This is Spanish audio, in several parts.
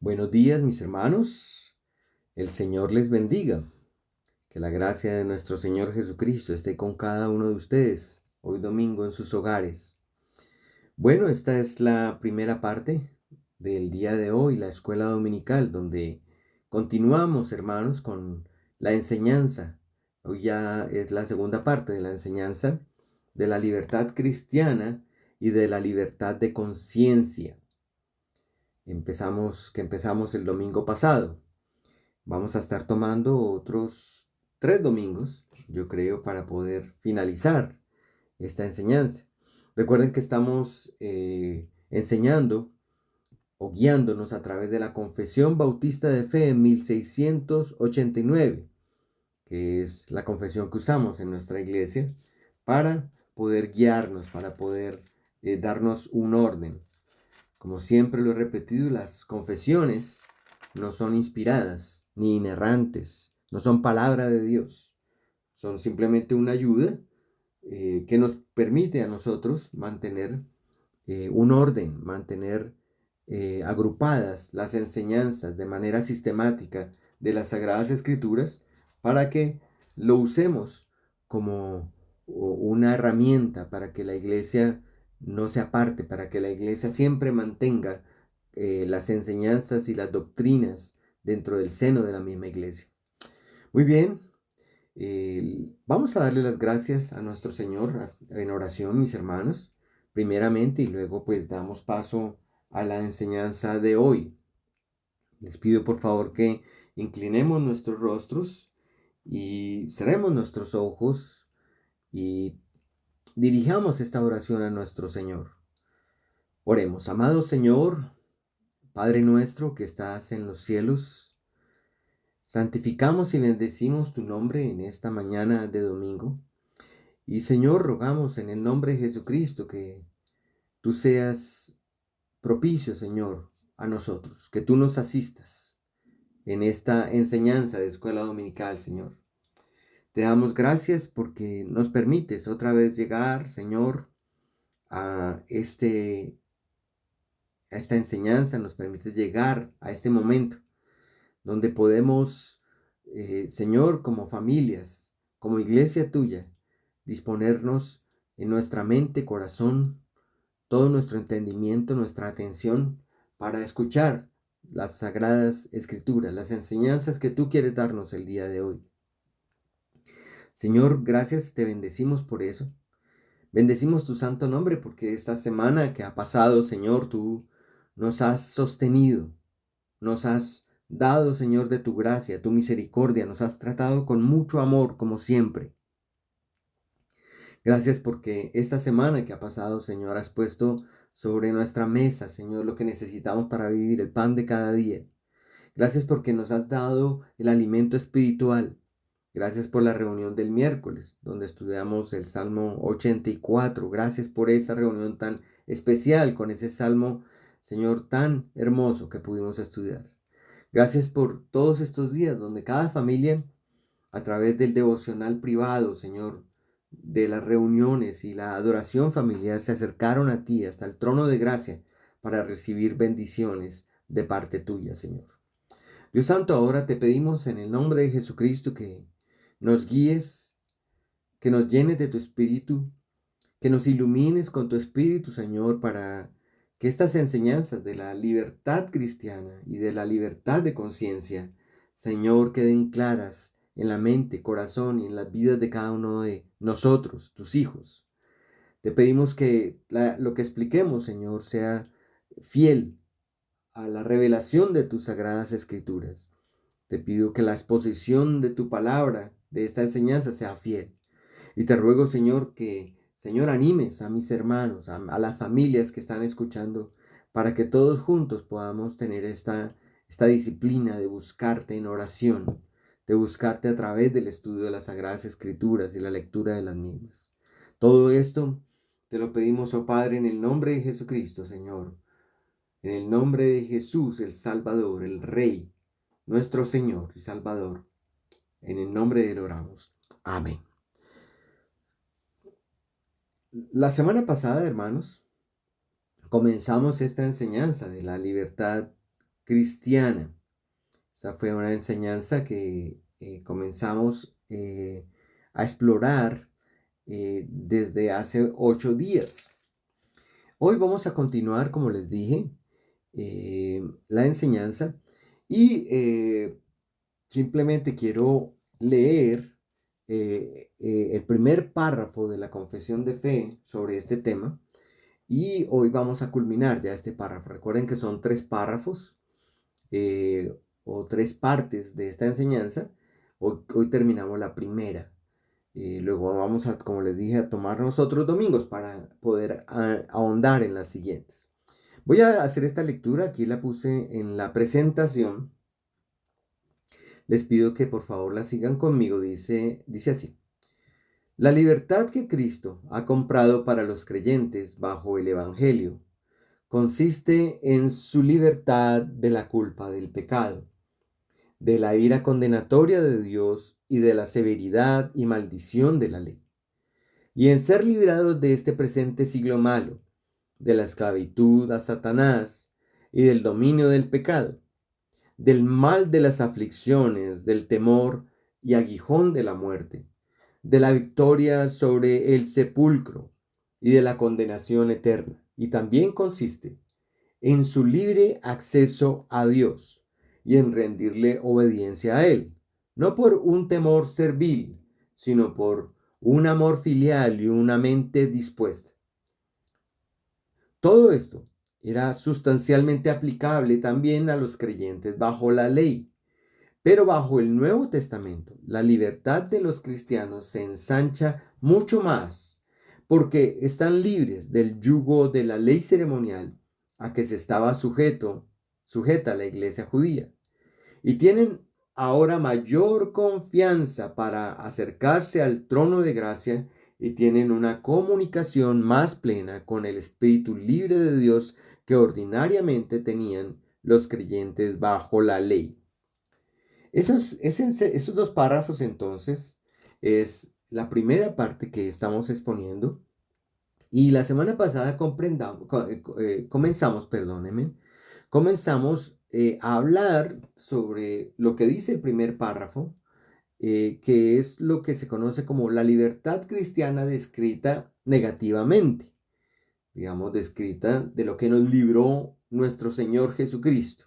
Buenos días, mis hermanos. El Señor les bendiga. Que la gracia de nuestro Señor Jesucristo esté con cada uno de ustedes hoy domingo en sus hogares. Bueno, esta es la primera parte del día de hoy, la escuela dominical, donde continuamos, hermanos, con la enseñanza. Hoy ya es la segunda parte de la enseñanza de la libertad cristiana y de la libertad de conciencia. Empezamos el domingo pasado. Vamos a estar tomando otros 3 domingos, yo creo, para poder finalizar esta enseñanza. Recuerden que estamos enseñando o guiándonos a través de la Confesión Bautista de Fe en 1689, que es la confesión que usamos en nuestra iglesia para poder guiarnos, para poder darnos un orden. Como siempre lo he repetido, las confesiones no son inspiradas ni inerrantes, no son palabra de Dios, son simplemente una ayuda que nos permite a nosotros mantener un orden, mantener agrupadas las enseñanzas de manera sistemática de las Sagradas Escrituras para que lo usemos como una herramienta para que la iglesia no se aparte, para que la iglesia siempre mantenga las enseñanzas y las doctrinas dentro del seno de la misma iglesia. Muy bien, vamos a darle las gracias a nuestro Señor en oración, mis hermanos, primeramente, y luego pues damos paso a la enseñanza de hoy. Les pido por favor que inclinemos nuestros rostros y cerremos nuestros ojos y dirijamos esta oración a nuestro Señor. Oremos, amado Señor, Padre nuestro que estás en los cielos, santificamos y bendecimos tu nombre en esta mañana de domingo. Y Señor, rogamos en el nombre de Jesucristo que tú seas propicio, Señor, a nosotros, que tú nos asistas en esta enseñanza de escuela dominical, Señor. Te damos gracias porque nos permites otra vez llegar, Señor, a esta enseñanza, nos permites llegar a este momento donde podemos, Señor, como familias, como iglesia tuya, disponernos en nuestra mente, corazón, todo nuestro entendimiento, nuestra atención para escuchar las sagradas escrituras, las enseñanzas que tú quieres darnos el día de hoy. Señor, gracias, te bendecimos por eso. Bendecimos tu santo nombre porque esta semana que ha pasado, Señor, tú nos has sostenido, nos has dado, Señor, de tu gracia, tu misericordia, nos has tratado con mucho amor, como siempre. Gracias porque esta semana que ha pasado, Señor, has puesto sobre nuestra mesa, Señor, lo que necesitamos para vivir, el pan de cada día. Gracias porque nos has dado el alimento espiritual. Gracias por la reunión del miércoles, donde estudiamos el Salmo 84. Gracias por esa reunión tan especial, con ese Salmo, Señor, tan hermoso que pudimos estudiar. Gracias por todos estos días, donde cada familia, a través del devocional privado, Señor, de las reuniones y la adoración familiar, se acercaron a ti hasta el trono de gracia para recibir bendiciones de parte tuya, Señor. Dios Santo, ahora te pedimos en el nombre de Jesucristo que nos guíes, que nos llenes de tu Espíritu, que nos ilumines con tu Espíritu, Señor, para que estas enseñanzas de la libertad cristiana y de la libertad de conciencia, Señor, queden claras en la mente, corazón y en las vidas de cada uno de nosotros, tus hijos. Te pedimos que lo que expliquemos, Señor, sea fiel a la revelación de tus sagradas escrituras. Te pido que la exposición de tu palabra, de esta enseñanza, sea fiel. Y te ruego, Señor, que, Señor, animes a mis hermanos, a las familias que están escuchando, para que todos juntos podamos tener esta disciplina de buscarte en oración, de buscarte a través del estudio de las Sagradas Escrituras y la lectura de las mismas. Todo esto te lo pedimos, oh Padre, en el nombre de Jesucristo, Señor, en el nombre de Jesús, el Salvador, el Rey, nuestro Señor y Salvador. En el nombre de Él oramos. Amén. La semana pasada, hermanos, comenzamos esta enseñanza de la libertad cristiana. Esa fue una enseñanza que comenzamos a explorar desde hace 8 días. Hoy vamos a continuar, como les dije, la enseñanza y simplemente quiero leer el primer párrafo de la confesión de fe sobre este tema y hoy vamos a culminar ya este párrafo. Recuerden que son 3 párrafos o 3 partes de esta enseñanza. Hoy terminamos la primera. Luego vamos a, como les dije, a tomarnos otros domingos para poder ahondar en las siguientes. Voy a hacer esta lectura, aquí la puse en la presentación. Les pido que por favor la sigan conmigo, dice así. La libertad que Cristo ha comprado para los creyentes bajo el Evangelio consiste en su libertad de la culpa del pecado, de la ira condenatoria de Dios y de la severidad y maldición de la ley, y en ser liberados de este presente siglo malo, de la esclavitud a Satanás y del dominio del pecado, del mal de las aflicciones, del temor y aguijón de la muerte, de la victoria sobre el sepulcro y de la condenación eterna. Y también consiste en su libre acceso a Dios y en rendirle obediencia a Él, no por un temor servil, sino por un amor filial y una mente dispuesta. Todo esto era sustancialmente aplicable también a los creyentes bajo la ley, pero bajo el Nuevo Testamento la libertad de los cristianos se ensancha mucho más, porque están libres del yugo de la ley ceremonial a que se estaba sujeta la iglesia judía, y tienen ahora mayor confianza para acercarse al trono de gracia y tienen una comunicación más plena con el Espíritu libre de Dios que ordinariamente tenían los creyentes bajo la ley. Esos 2 párrafos entonces es la primera parte que estamos exponiendo y la semana pasada comenzamos a hablar sobre lo que dice el primer párrafo, que es lo que se conoce como la libertad cristiana descrita negativamente, digamos, descrita de lo que nos libró nuestro Señor Jesucristo.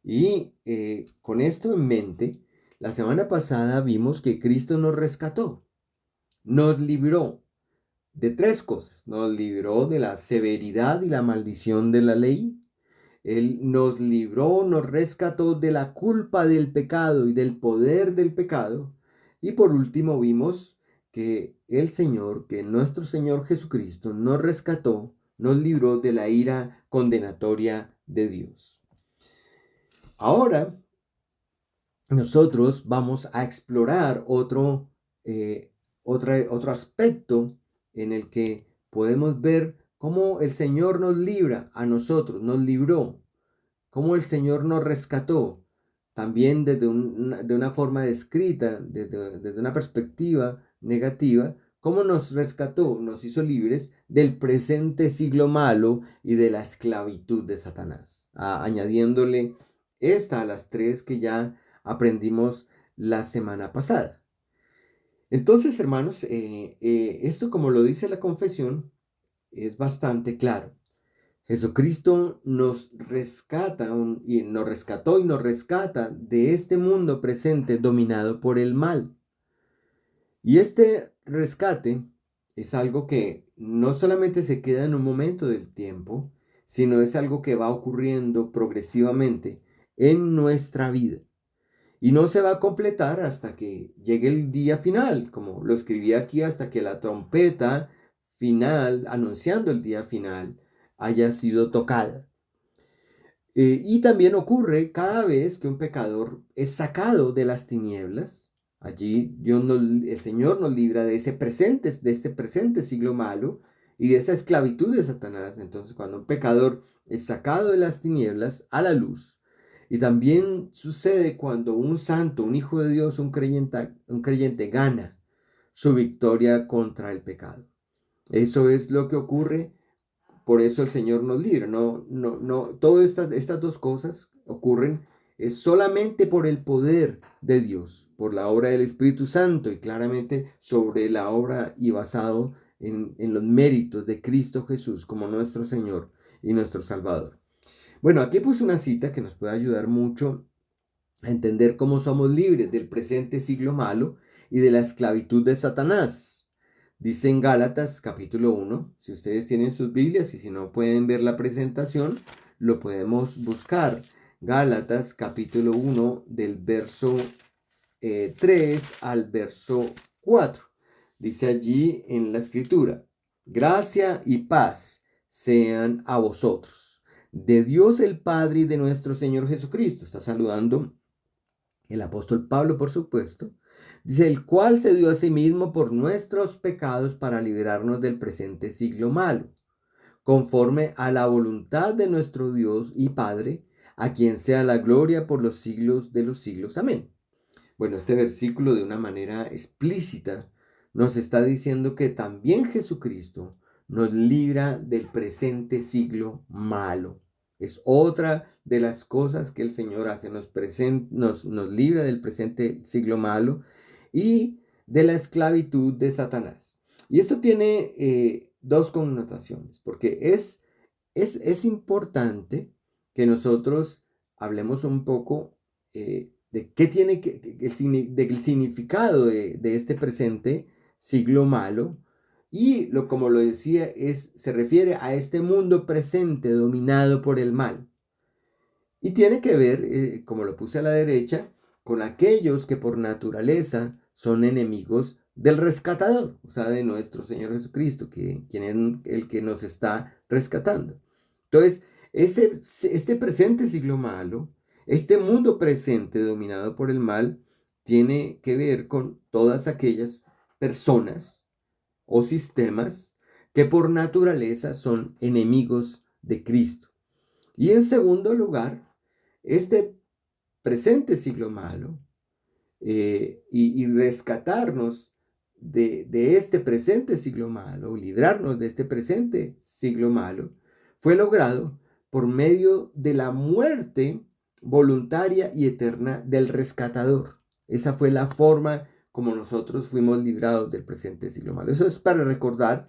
Y con esto en mente, la semana pasada vimos que Cristo nos rescató, nos libró de 3 cosas. Nos libró de la severidad y la maldición de la ley. Él nos libró, nos rescató de la culpa del pecado y del poder del pecado. Y por último vimos que que nuestro Señor Jesucristo nos rescató, nos libró de la ira condenatoria de Dios. Ahora nosotros vamos a explorar otro aspecto en el que podemos ver cómo el Señor nos libra a nosotros, nos libró, cómo el Señor nos rescató, también de una forma descrita, desde una perspectiva negativa, cómo nos rescató, nos hizo libres del presente siglo malo y de la esclavitud de Satanás, añadiéndole a las 3 que ya aprendimos la semana pasada. Entonces, hermanos, esto, como lo dice la confesión, es bastante claro. Jesucristo nos rescata y nos rescató y nos rescata de este mundo presente dominado por el mal. Y este rescate es algo que no solamente se queda en un momento del tiempo, sino es algo que va ocurriendo progresivamente en nuestra vida. Y no se va a completar hasta que llegue el día final, como lo escribí aquí, hasta que la trompeta final, anunciando el día final, haya sido tocada. Y también ocurre cada vez que un pecador es sacado de las tinieblas. Allí el Señor nos libra de este presente siglo malo y de esa esclavitud de Satanás. Entonces, cuando un pecador es sacado de las tinieblas a la luz, y también sucede cuando un santo, un hijo de Dios, un creyente gana su victoria contra el pecado. Eso es lo que ocurre. Por eso el Señor nos libra. Todas estas 2 cosas ocurren es solamente por el poder de Dios, por la obra del Espíritu Santo y claramente sobre la obra y basado en los méritos de Cristo Jesús como nuestro Señor y nuestro Salvador. Bueno, aquí puse una cita que nos puede ayudar mucho a entender cómo somos libres del presente siglo malo y de la esclavitud de Satanás. Dice en Gálatas capítulo 1, si ustedes tienen sus Biblias y si no pueden ver la presentación, lo podemos buscar. Gálatas capítulo 1 del verso 3 al verso 4. Dice allí en la escritura: gracia y paz sean a vosotros, de Dios el Padre y de nuestro Señor Jesucristo. Está saludando el apóstol Pablo, por supuesto. Dice: el cual se dio a sí mismo por nuestros pecados para liberarnos del presente siglo malo, conforme a la voluntad de nuestro Dios y Padre, a quien sea la gloria por los siglos de los siglos. Amén. Bueno, este versículo de una manera explícita nos está diciendo que también Jesucristo nos libra del presente siglo malo. Es otra de las cosas que el Señor hace, nos libra del presente siglo malo y de la esclavitud de Satanás. Y esto tiene dos connotaciones, porque es importante que nosotros hablemos un poco de qué tiene del significado de este presente siglo malo. Y como lo decía, se refiere a este mundo presente dominado por el mal. Y tiene que ver, como lo puse a la derecha, con aquellos que por naturaleza son enemigos del rescatador, o sea, de nuestro Señor Jesucristo, quien es el que nos está rescatando. Entonces, este presente siglo malo, este mundo presente dominado por el mal, tiene que ver con todas aquellas personas o sistemas que por naturaleza son enemigos de Cristo. Y en segundo lugar, este presente siglo malo y rescatarnos de este presente siglo malo, librarnos de este presente siglo malo, fue logrado por medio de la muerte voluntaria y eterna del rescatador. Esa fue la forma como nosotros fuimos librados del presente siglo malo. Eso es para recordar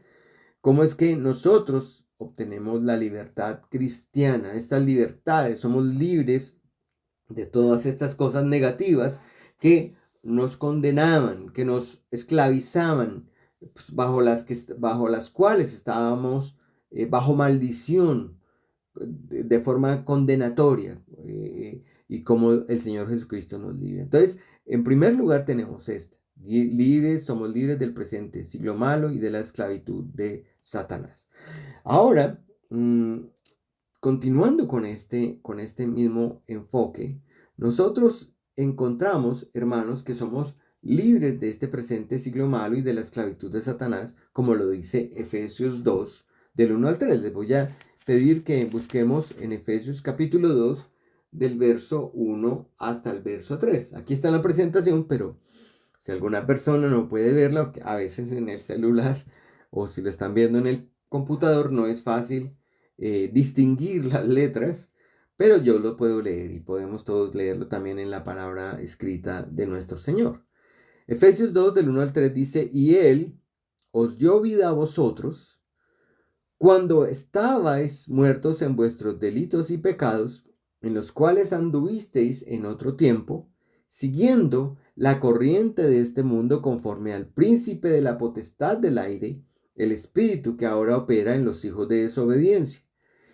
cómo es que nosotros obtenemos la libertad cristiana, estas libertades, somos libres de todas estas cosas negativas que nos condenaban, que nos esclavizaban, pues, bajo las cuales estábamos bajo maldición, de forma condenatoria, y como el Señor Jesucristo nos libra. Entonces, en primer lugar tenemos somos libres del presente siglo malo y de la esclavitud de Satanás. Ahora, continuando con este mismo enfoque, nosotros encontramos, hermanos, que somos libres de este presente siglo malo y de la esclavitud de Satanás, como lo dice Efesios 2, del 1 al 3. Les voy a pedir que busquemos en Efesios capítulo 2, del verso 1 hasta el verso 3. Aquí está la presentación, pero si alguna persona no puede verla, a veces en el celular o si lo están viendo en el computador, no es fácil distinguir las letras, pero yo lo puedo leer y podemos todos leerlo también en la palabra escrita de nuestro Señor. Efesios 2 del 1 al 3 dice: y Él os dio vida a vosotros cuando estabais muertos en vuestros delitos y pecados, en los cuales anduvisteis en otro tiempo, siguiendo la corriente de este mundo conforme al príncipe de la potestad del aire, el espíritu que ahora opera en los hijos de desobediencia,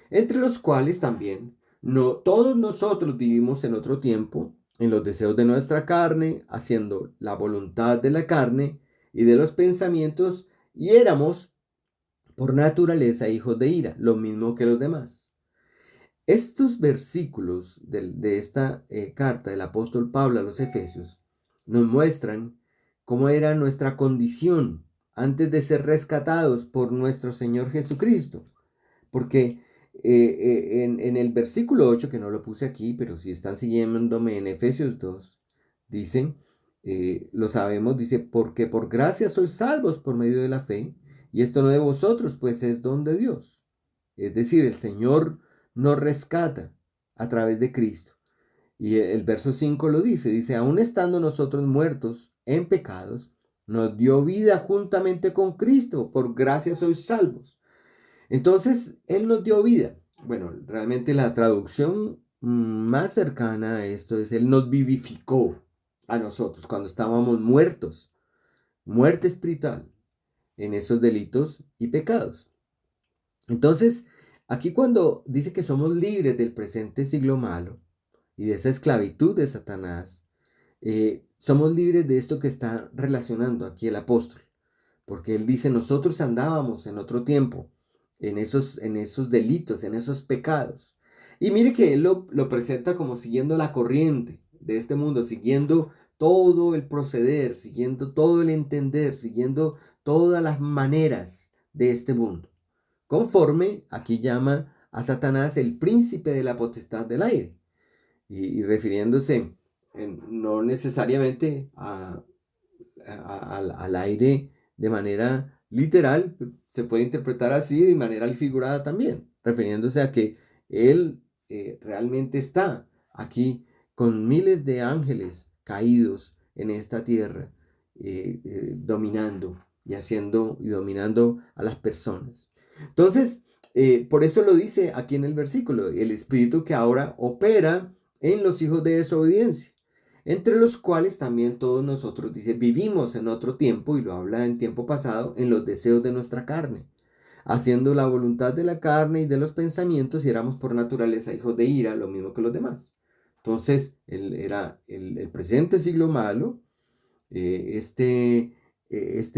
entre los cuales también todos nosotros vivimos en otro tiempo, en los deseos de nuestra carne, haciendo la voluntad de la carne y de los pensamientos, y éramos por naturaleza hijos de ira, lo mismo que los demás. Estos versículos de esta carta del apóstol Pablo a los Efesios nos muestran cómo era nuestra condición antes de ser rescatados por nuestro Señor Jesucristo. Porque en el versículo 8, que no lo puse aquí, pero si están siguiéndome en Efesios 2, dicen, lo sabemos, dice: porque por gracia sois salvos por medio de la fe, y esto no de vosotros, pues es don de Dios. Es decir, el Señor nos rescata a través de Cristo. Y el verso 5 lo dice, aún estando nosotros muertos en pecados, nos dio vida juntamente con Cristo, por gracia sois salvos. Entonces, Él nos dio vida. Bueno, realmente la traducción más cercana a esto es Él nos vivificó a nosotros cuando estábamos muertos, muerte espiritual en esos delitos y pecados. Entonces, aquí cuando dice que somos libres del presente siglo malo y de esa esclavitud de Satanás, somos libres de esto que está relacionando aquí el apóstol, porque él dice, nosotros andábamos en otro tiempo, en esos delitos, en esos pecados. Y mire que él lo presenta como siguiendo la corriente de este mundo, siguiendo todo el proceder, siguiendo todo el entender, siguiendo todas las maneras de este mundo. Conforme, aquí llama a Satanás el príncipe de la potestad del aire, y refiriéndose no necesariamente al aire de manera literal, se puede interpretar así de manera figurada también, refiriéndose a que él realmente está aquí con miles de ángeles caídos en esta tierra, dominando y haciendo y dominando a las personas. Entonces, por eso lo dice aquí en el versículo, el espíritu que ahora opera en los hijos de desobediencia, entre los cuales también todos nosotros, dice, vivimos en otro tiempo, y lo habla en tiempo pasado, en los deseos de nuestra carne, haciendo la voluntad de la carne y de los pensamientos, y éramos por naturaleza hijos de ira, lo mismo que los demás. Entonces, era el presente siglo malo, este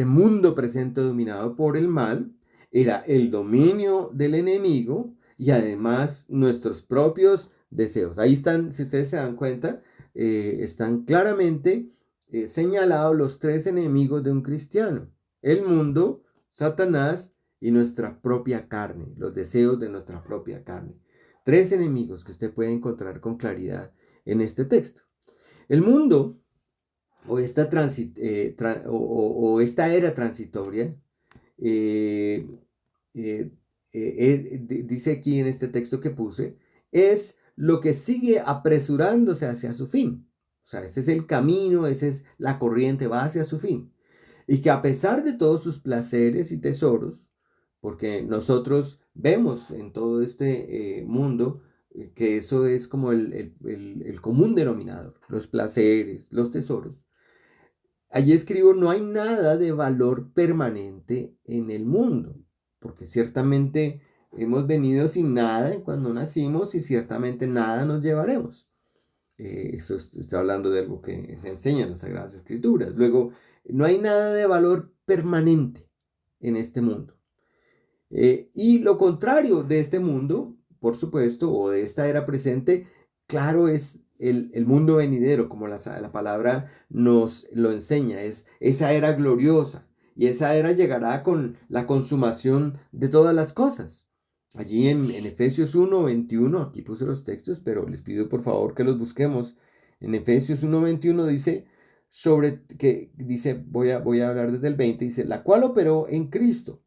mundo presente dominado por el mal, era el dominio del enemigo y además nuestros propios deseos. Ahí están, si ustedes se dan cuenta, están claramente señalados los tres enemigos de un cristiano: el mundo, Satanás y nuestra propia carne, los deseos de nuestra propia carne. Tres enemigos que usted puede encontrar con claridad en este texto. El mundo o esta era transitoria, eh, dice aquí en este texto que puse, es lo que sigue apresurándose hacia su fin. O sea, ese es el camino, esa es la corriente, va hacia su fin. Y que a pesar de todos sus placeres y tesoros, porque nosotros vemos en todo este mundo que eso es como el común denominador, los placeres, los tesoros. Allí escribo, no hay nada de valor permanente en el mundo, porque ciertamente hemos venido sin nada cuando nacimos y ciertamente nada nos llevaremos. Eso está hablando de algo que se enseña en las Sagradas Escrituras. Luego, no hay nada de valor permanente en este mundo. Y lo contrario de este mundo, por supuesto, o de esta era presente, claro, es el mundo venidero, como la palabra nos lo enseña, es esa era gloriosa. Y esa era llegará con la consumación de todas las cosas. Allí en Efesios 1:21, aquí puse los textos, pero les pido por favor que los busquemos. En Efesios 1:21 dice, voy a hablar desde el 20, dice, la cual operó en Cristo,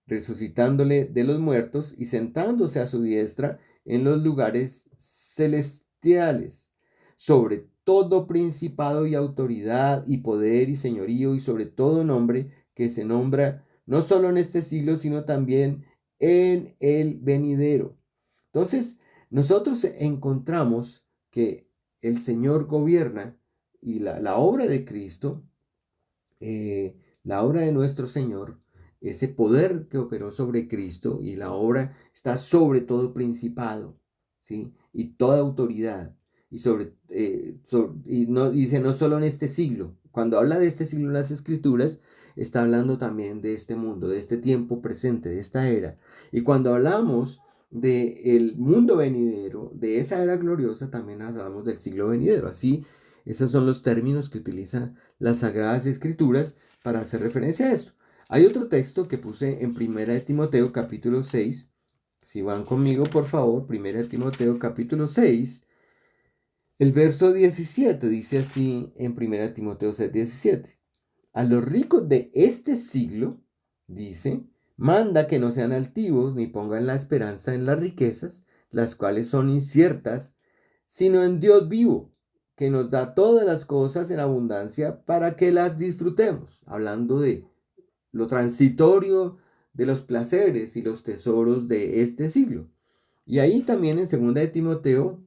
resucitándole de los muertos y sentándose a su diestra en los lugares celestiales, sobre todo principado y autoridad y poder y señorío y sobre todo nombre que se nombra no solo en este siglo, sino también en el venidero. Entonces, nosotros encontramos que el Señor gobierna y la obra de Cristo, la obra de nuestro Señor, ese poder que operó sobre Cristo, y la obra está sobre todo principado, ¿sí? Y toda autoridad. Y no, dice no solo en este siglo. Cuando habla de este siglo en las Escrituras, está hablando también de este mundo, de este tiempo presente, de esta era. Y cuando hablamos del mundo venidero, de esa era gloriosa, también hablamos del siglo venidero. Así, esos son los términos que utiliza las Sagradas Escrituras para hacer referencia a esto. Hay otro texto que puse en 1 capítulo 6. Si van conmigo, por favor, 1 capítulo 6. El verso 17 dice así en 6:17. A los ricos de este siglo, dice, manda que no sean altivos ni pongan la esperanza en las riquezas, las cuales son inciertas, sino en Dios vivo, que nos da todas las cosas en abundancia para que las disfrutemos, hablando de lo transitorio de los placeres y los tesoros de este siglo. Y ahí también en 2 de Timoteo,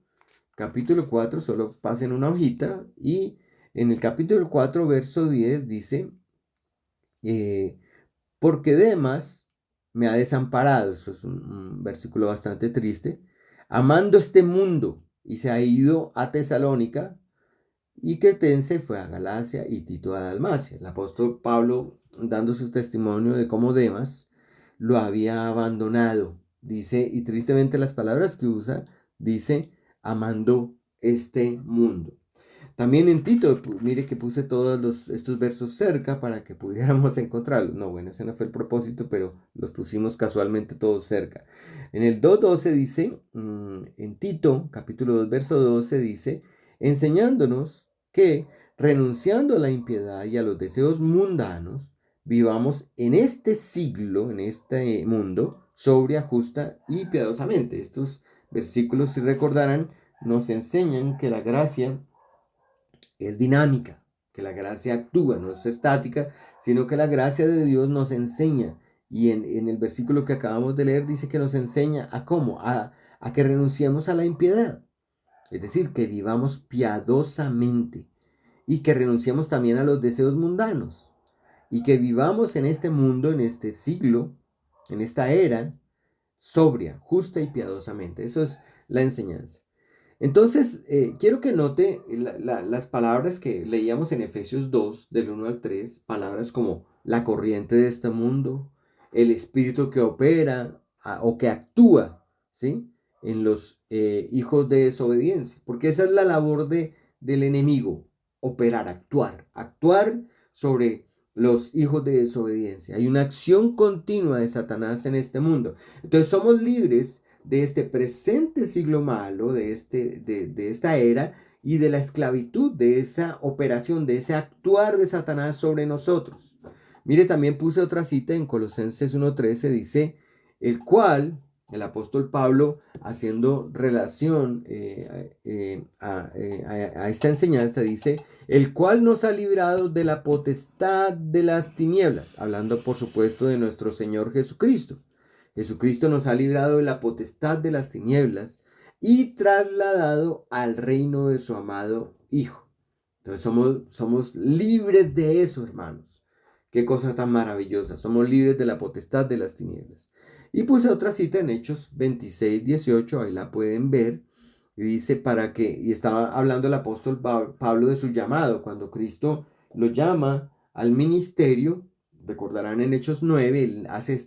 capítulo 4, solo pasen una hojita, y en el capítulo 4, verso 10 dice, eh, porque Demas me ha desamparado, eso es un versículo bastante triste, amando este mundo, y se ha ido a Tesalónica, y Cretense fue a Galacia y Tito a Dalmacia. El apóstol Pablo dando su testimonio de cómo Demas lo había abandonado, dice, y tristemente las palabras que usa, dice, amando este mundo. También en Tito, mire que puse todos estos versos cerca para que pudiéramos encontrarlos. No, bueno, ese no fue el propósito, pero los pusimos casualmente todos cerca. En el 2.12 dice, en Tito, capítulo 2, verso 12 dice, enseñándonos que, renunciando a la impiedad y a los deseos mundanos, vivamos en este siglo, en este mundo, sobria, justa y piadosamente. Estos versículos, si recordarán, nos enseñan que la gracia es dinámica, que la gracia actúa, no es estática, sino que la gracia de Dios nos enseña. Y en el versículo que acabamos de leer dice que nos enseña a cómo, a que renunciemos a la impiedad. Es decir, que vivamos piadosamente y que renunciemos también a los deseos mundanos y que vivamos en este mundo, en este siglo, en esta era, sobria, justa y piadosamente. Eso es la enseñanza. Entonces, quiero que note las palabras que leíamos en Efesios 2, del 1 al 3, palabras como la corriente de este mundo, el espíritu que opera o que actúa, ¿sí? En los hijos de desobediencia, porque esa es la labor del enemigo, operar, actuar sobre los hijos de desobediencia. Hay una acción continua de Satanás en este mundo. Entonces somos libres de este presente siglo malo, de esta era y de la esclavitud, de esa operación, de ese actuar de Satanás sobre nosotros. Mire, también puse otra cita en Colosenses 1.13, dice, el cual, el apóstol Pablo, haciendo relación a esta enseñanza, dice, el cual nos ha librado de la potestad de las tinieblas, hablando por supuesto de nuestro Señor Jesucristo. Jesucristo nos ha librado de la potestad de las tinieblas y trasladado al reino de su amado Hijo. Entonces somos libres de eso, hermanos. Qué cosa tan maravillosa. Somos libres de la potestad de las tinieblas. Y puse otra cita en Hechos 26:18, ahí la pueden ver. Y dice y estaba hablando el apóstol Pablo de su llamado, cuando Cristo lo llama al ministerio. Recordarán en Hechos 9, él hace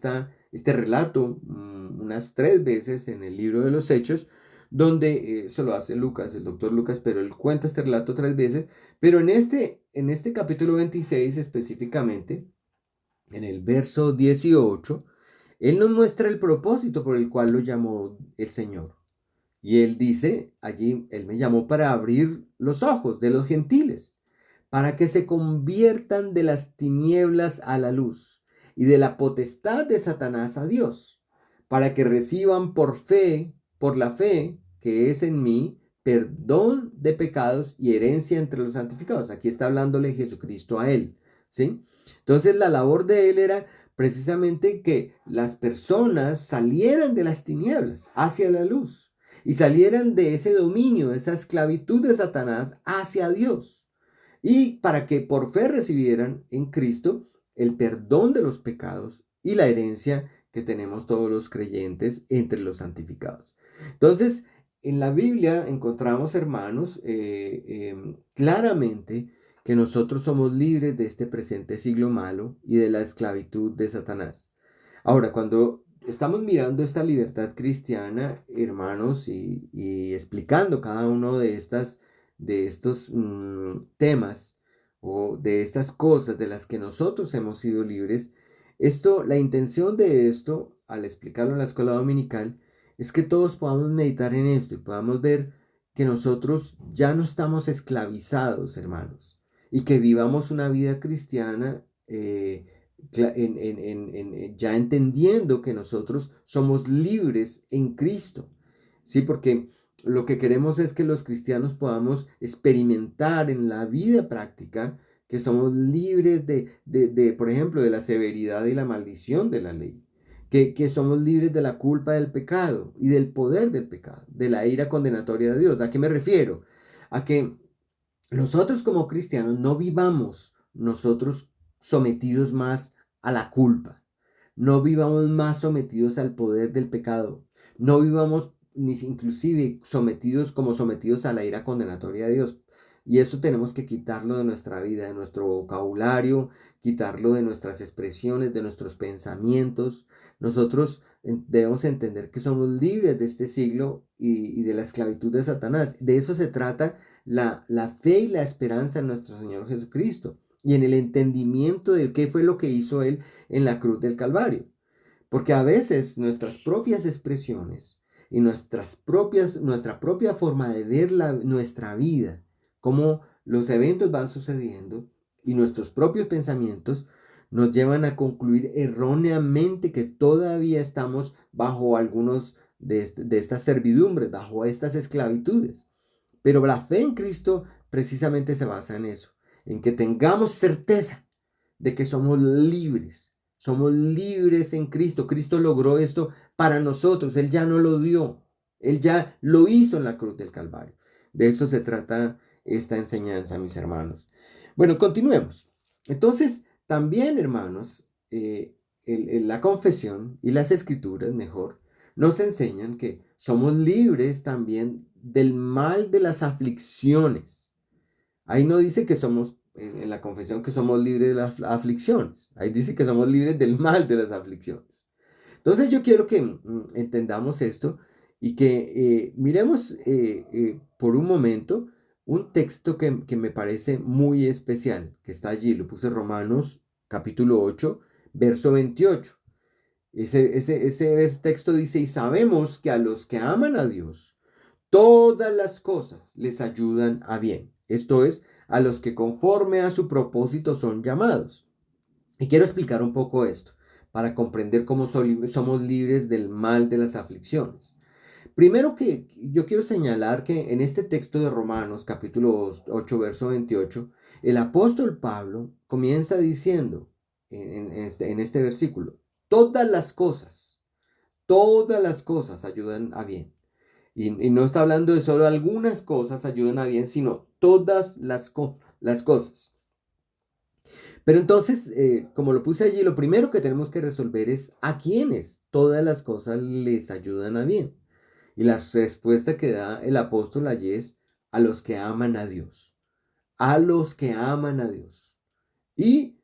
este relato unas 3 veces en el libro de los Hechos, donde se lo hace Lucas, el doctor Lucas, pero él cuenta este relato 3 veces. Pero en este capítulo 26 específicamente, en el verso 18, él nos muestra el propósito por el cual lo llamó el Señor. Y él dice allí, él me llamó para abrir los ojos de los gentiles, para que se conviertan de las tinieblas a la luz y de la potestad de Satanás a Dios, para que reciban por la fe que es en mí, perdón de pecados y herencia entre los santificados. Aquí está hablándole Jesucristo a él, ¿sí? Entonces la labor de él era precisamente que las personas salieran de las tinieblas hacia la luz y salieran de ese dominio, de esa esclavitud de Satanás hacia Dios, y para que por fe recibieran en Cristo el perdón de los pecados y la herencia que tenemos todos los creyentes entre los santificados. Entonces, en la Biblia encontramos, hermanos, claramente que nosotros somos libres de este presente siglo malo y de la esclavitud de Satanás. Ahora, cuando estamos mirando esta libertad cristiana, hermanos, y explicando cada uno de estos temas o de estas cosas de las que nosotros hemos sido libres, la intención de esto, al explicarlo en la escuela dominical, es que todos podamos meditar en esto y podamos ver que nosotros ya no estamos esclavizados, hermanos, y que vivamos una vida cristiana ya entendiendo que nosotros somos libres en Cristo. Sí, porque lo que queremos es que los cristianos podamos experimentar en la vida práctica que somos libres por ejemplo, de la severidad y la maldición de la ley. Que somos libres de la culpa del pecado y del poder del pecado, de la ira condenatoria de Dios. ¿A qué me refiero? A que nosotros como cristianos no vivamos nosotros sometidos más a la culpa, no vivamos más sometidos al poder del pecado, no vivamos ni inclusive sometidos a la ira condenatoria de Dios. Y eso tenemos que quitarlo de nuestra vida, de nuestro vocabulario, quitarlo de nuestras expresiones, de nuestros pensamientos. Nosotros debemos entender que somos libres de este siglo y de la esclavitud de Satanás. De eso se trata la fe y la esperanza en nuestro Señor Jesucristo y en el entendimiento de qué fue lo que hizo Él en la cruz del Calvario. Porque a veces nuestras propias expresiones y nuestra propia forma de ver nuestra vida, cómo los eventos van sucediendo y nuestros propios pensamientos nos llevan a concluir erróneamente que todavía estamos bajo algunos de estas servidumbres, bajo estas esclavitudes. Pero la fe en Cristo precisamente se basa en eso, en que tengamos certeza de que somos libres. Somos libres en Cristo. Cristo logró esto para nosotros. Él ya no lo dio. Él ya lo hizo en la cruz del Calvario. De eso se trata esta enseñanza, mis hermanos. Bueno, continuemos. Entonces, también, hermanos, la confesión y las escrituras, mejor, nos enseñan que somos libres también del mal de las aflicciones. Ahí no dice que somos, en la confesión, que somos libres de las aflicciones. Ahí dice que somos libres del mal de las aflicciones. Entonces yo quiero que entendamos esto y que miremos por un momento un texto que me parece muy especial, que está allí, lo puse Romanos capítulo 8, verso 28. Ese texto dice, y sabemos que a los que aman a Dios, todas las cosas les ayudan a bien. Esto es, a los que conforme a su propósito son llamados. Y quiero explicar un poco esto, para comprender cómo somos libres del mal de las aflicciones. Primero que yo quiero señalar que en este texto de Romanos, capítulo 8, verso 28, el apóstol Pablo comienza diciendo en este versículo, todas las cosas ayudan a bien. Y no está hablando de solo algunas cosas ayudan a bien, sino todas las cosas. Pero entonces, como lo puse allí, lo primero que tenemos que resolver es a quiénes todas las cosas les ayudan a bien. Y la respuesta que da el apóstol allí es a los que aman a Dios. A los que aman a Dios. Y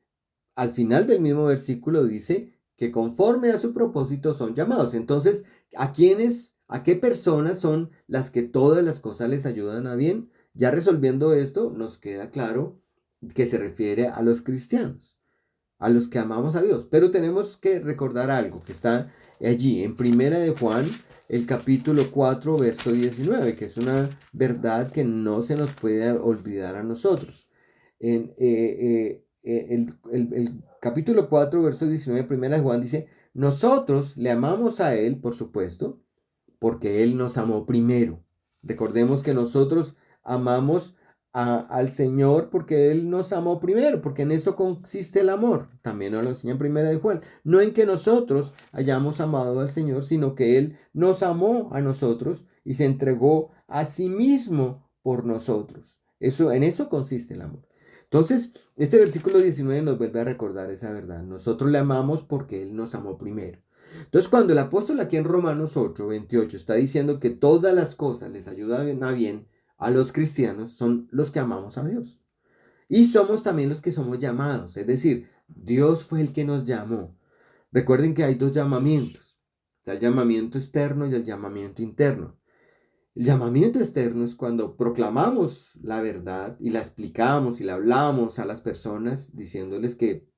al final del mismo versículo dice que conforme a su propósito son llamados. Entonces, a qué personas son las que todas las cosas les ayudan a bien? Ya resolviendo esto, nos queda claro que se refiere a los cristianos, a los que amamos a Dios. Pero tenemos que recordar algo que está allí en Primera de Juan, el capítulo 4, verso 19, que es una verdad que no se nos puede olvidar a nosotros. En el capítulo 4, verso 19, Primera de Juan dice, nosotros le amamos a Él, por supuesto, porque Él nos amó primero. Recordemos que nosotros amamos al Señor porque Él nos amó primero, porque en eso consiste el amor. También nos lo enseña en Primera de Juan. No en que nosotros hayamos amado al Señor, sino que Él nos amó a nosotros y se entregó a sí mismo por nosotros. En eso consiste el amor. Entonces, este versículo 19 nos vuelve a recordar esa verdad. Nosotros le amamos porque Él nos amó primero. Entonces, cuando el apóstol aquí en Romanos 8, 28 está diciendo que todas las cosas les ayudan a bien a los cristianos, son los que amamos a Dios. Y somos también los que somos llamados, es decir, Dios fue el que nos llamó. Recuerden que hay dos llamamientos, está el llamamiento externo y el llamamiento interno. El llamamiento externo es cuando proclamamos la verdad y la explicamos y la hablamos a las personas diciéndoles que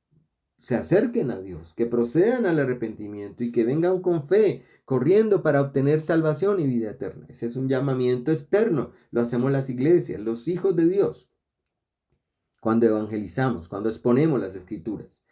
se acerquen a Dios, que procedan al arrepentimiento y que vengan con fe, corriendo para obtener salvación y vida eterna. Ese es un llamamiento externo, lo hacemos las iglesias, los hijos de Dios, cuando evangelizamos, cuando exponemos las escrituras.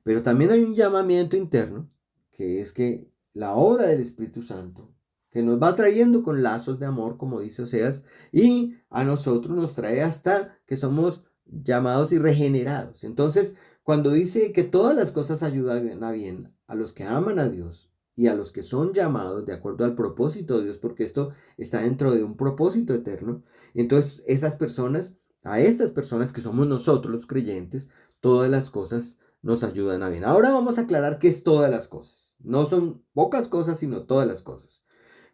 Pero también hay un llamamiento interno, que es que la obra del Espíritu Santo que nos va trayendo con lazos de amor, como dice Oseas, y a nosotros nos trae hasta que somos llamados y regenerados. Entonces, cuando dice que todas las cosas ayudan a bien a los que aman a Dios y a los que son llamados de acuerdo al propósito de Dios, porque esto está dentro de un propósito eterno, entonces esas personas, a estas personas que somos nosotros los creyentes, todas las cosas nos ayudan a bien. Ahora vamos a aclarar qué es todas las cosas. No son pocas cosas, sino todas las cosas.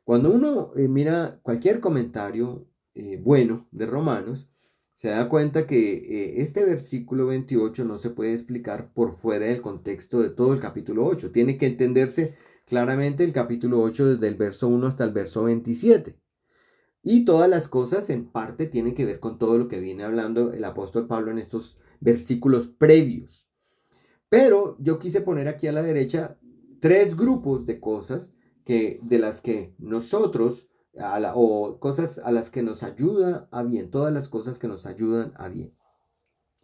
Cuando uno mira cualquier comentario bueno de Romanos, se da cuenta que este versículo 28 no se puede explicar por fuera del contexto de todo el capítulo 8. Tiene que entenderse claramente el capítulo 8 desde el verso 1 hasta el verso 27. Y todas las cosas en parte tienen que ver con todo lo que viene hablando el apóstol Pablo en estos versículos previos. Pero yo quise poner aquí a la derecha tres grupos de cosas de las que nosotros, o cosas a las que nos ayuda a bien, todas las cosas que nos ayudan a bien.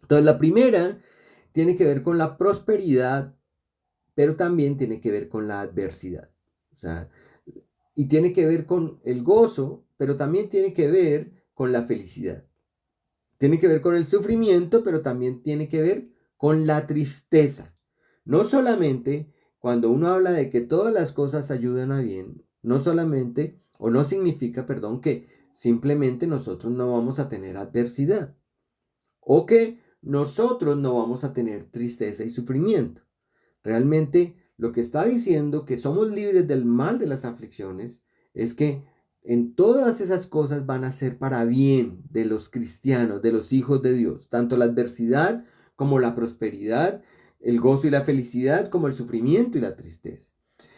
Entonces, la primera tiene que ver con la prosperidad, pero también tiene que ver con la adversidad. O sea, y tiene que ver con el gozo, pero también tiene que ver con la felicidad. Tiene que ver con el sufrimiento, pero también tiene que ver con la tristeza. No solamente cuando uno habla de que todas las cosas ayudan a bien, no solamente, o no significa, perdón, que simplemente nosotros no vamos a tener adversidad o que nosotros no vamos a tener tristeza y sufrimiento. Realmente lo que está diciendo que somos libres del mal de las aflicciones es que en todas esas cosas van a ser para bien de los cristianos, de los hijos de Dios, tanto la adversidad como la prosperidad, el gozo y la felicidad, como el sufrimiento y la tristeza.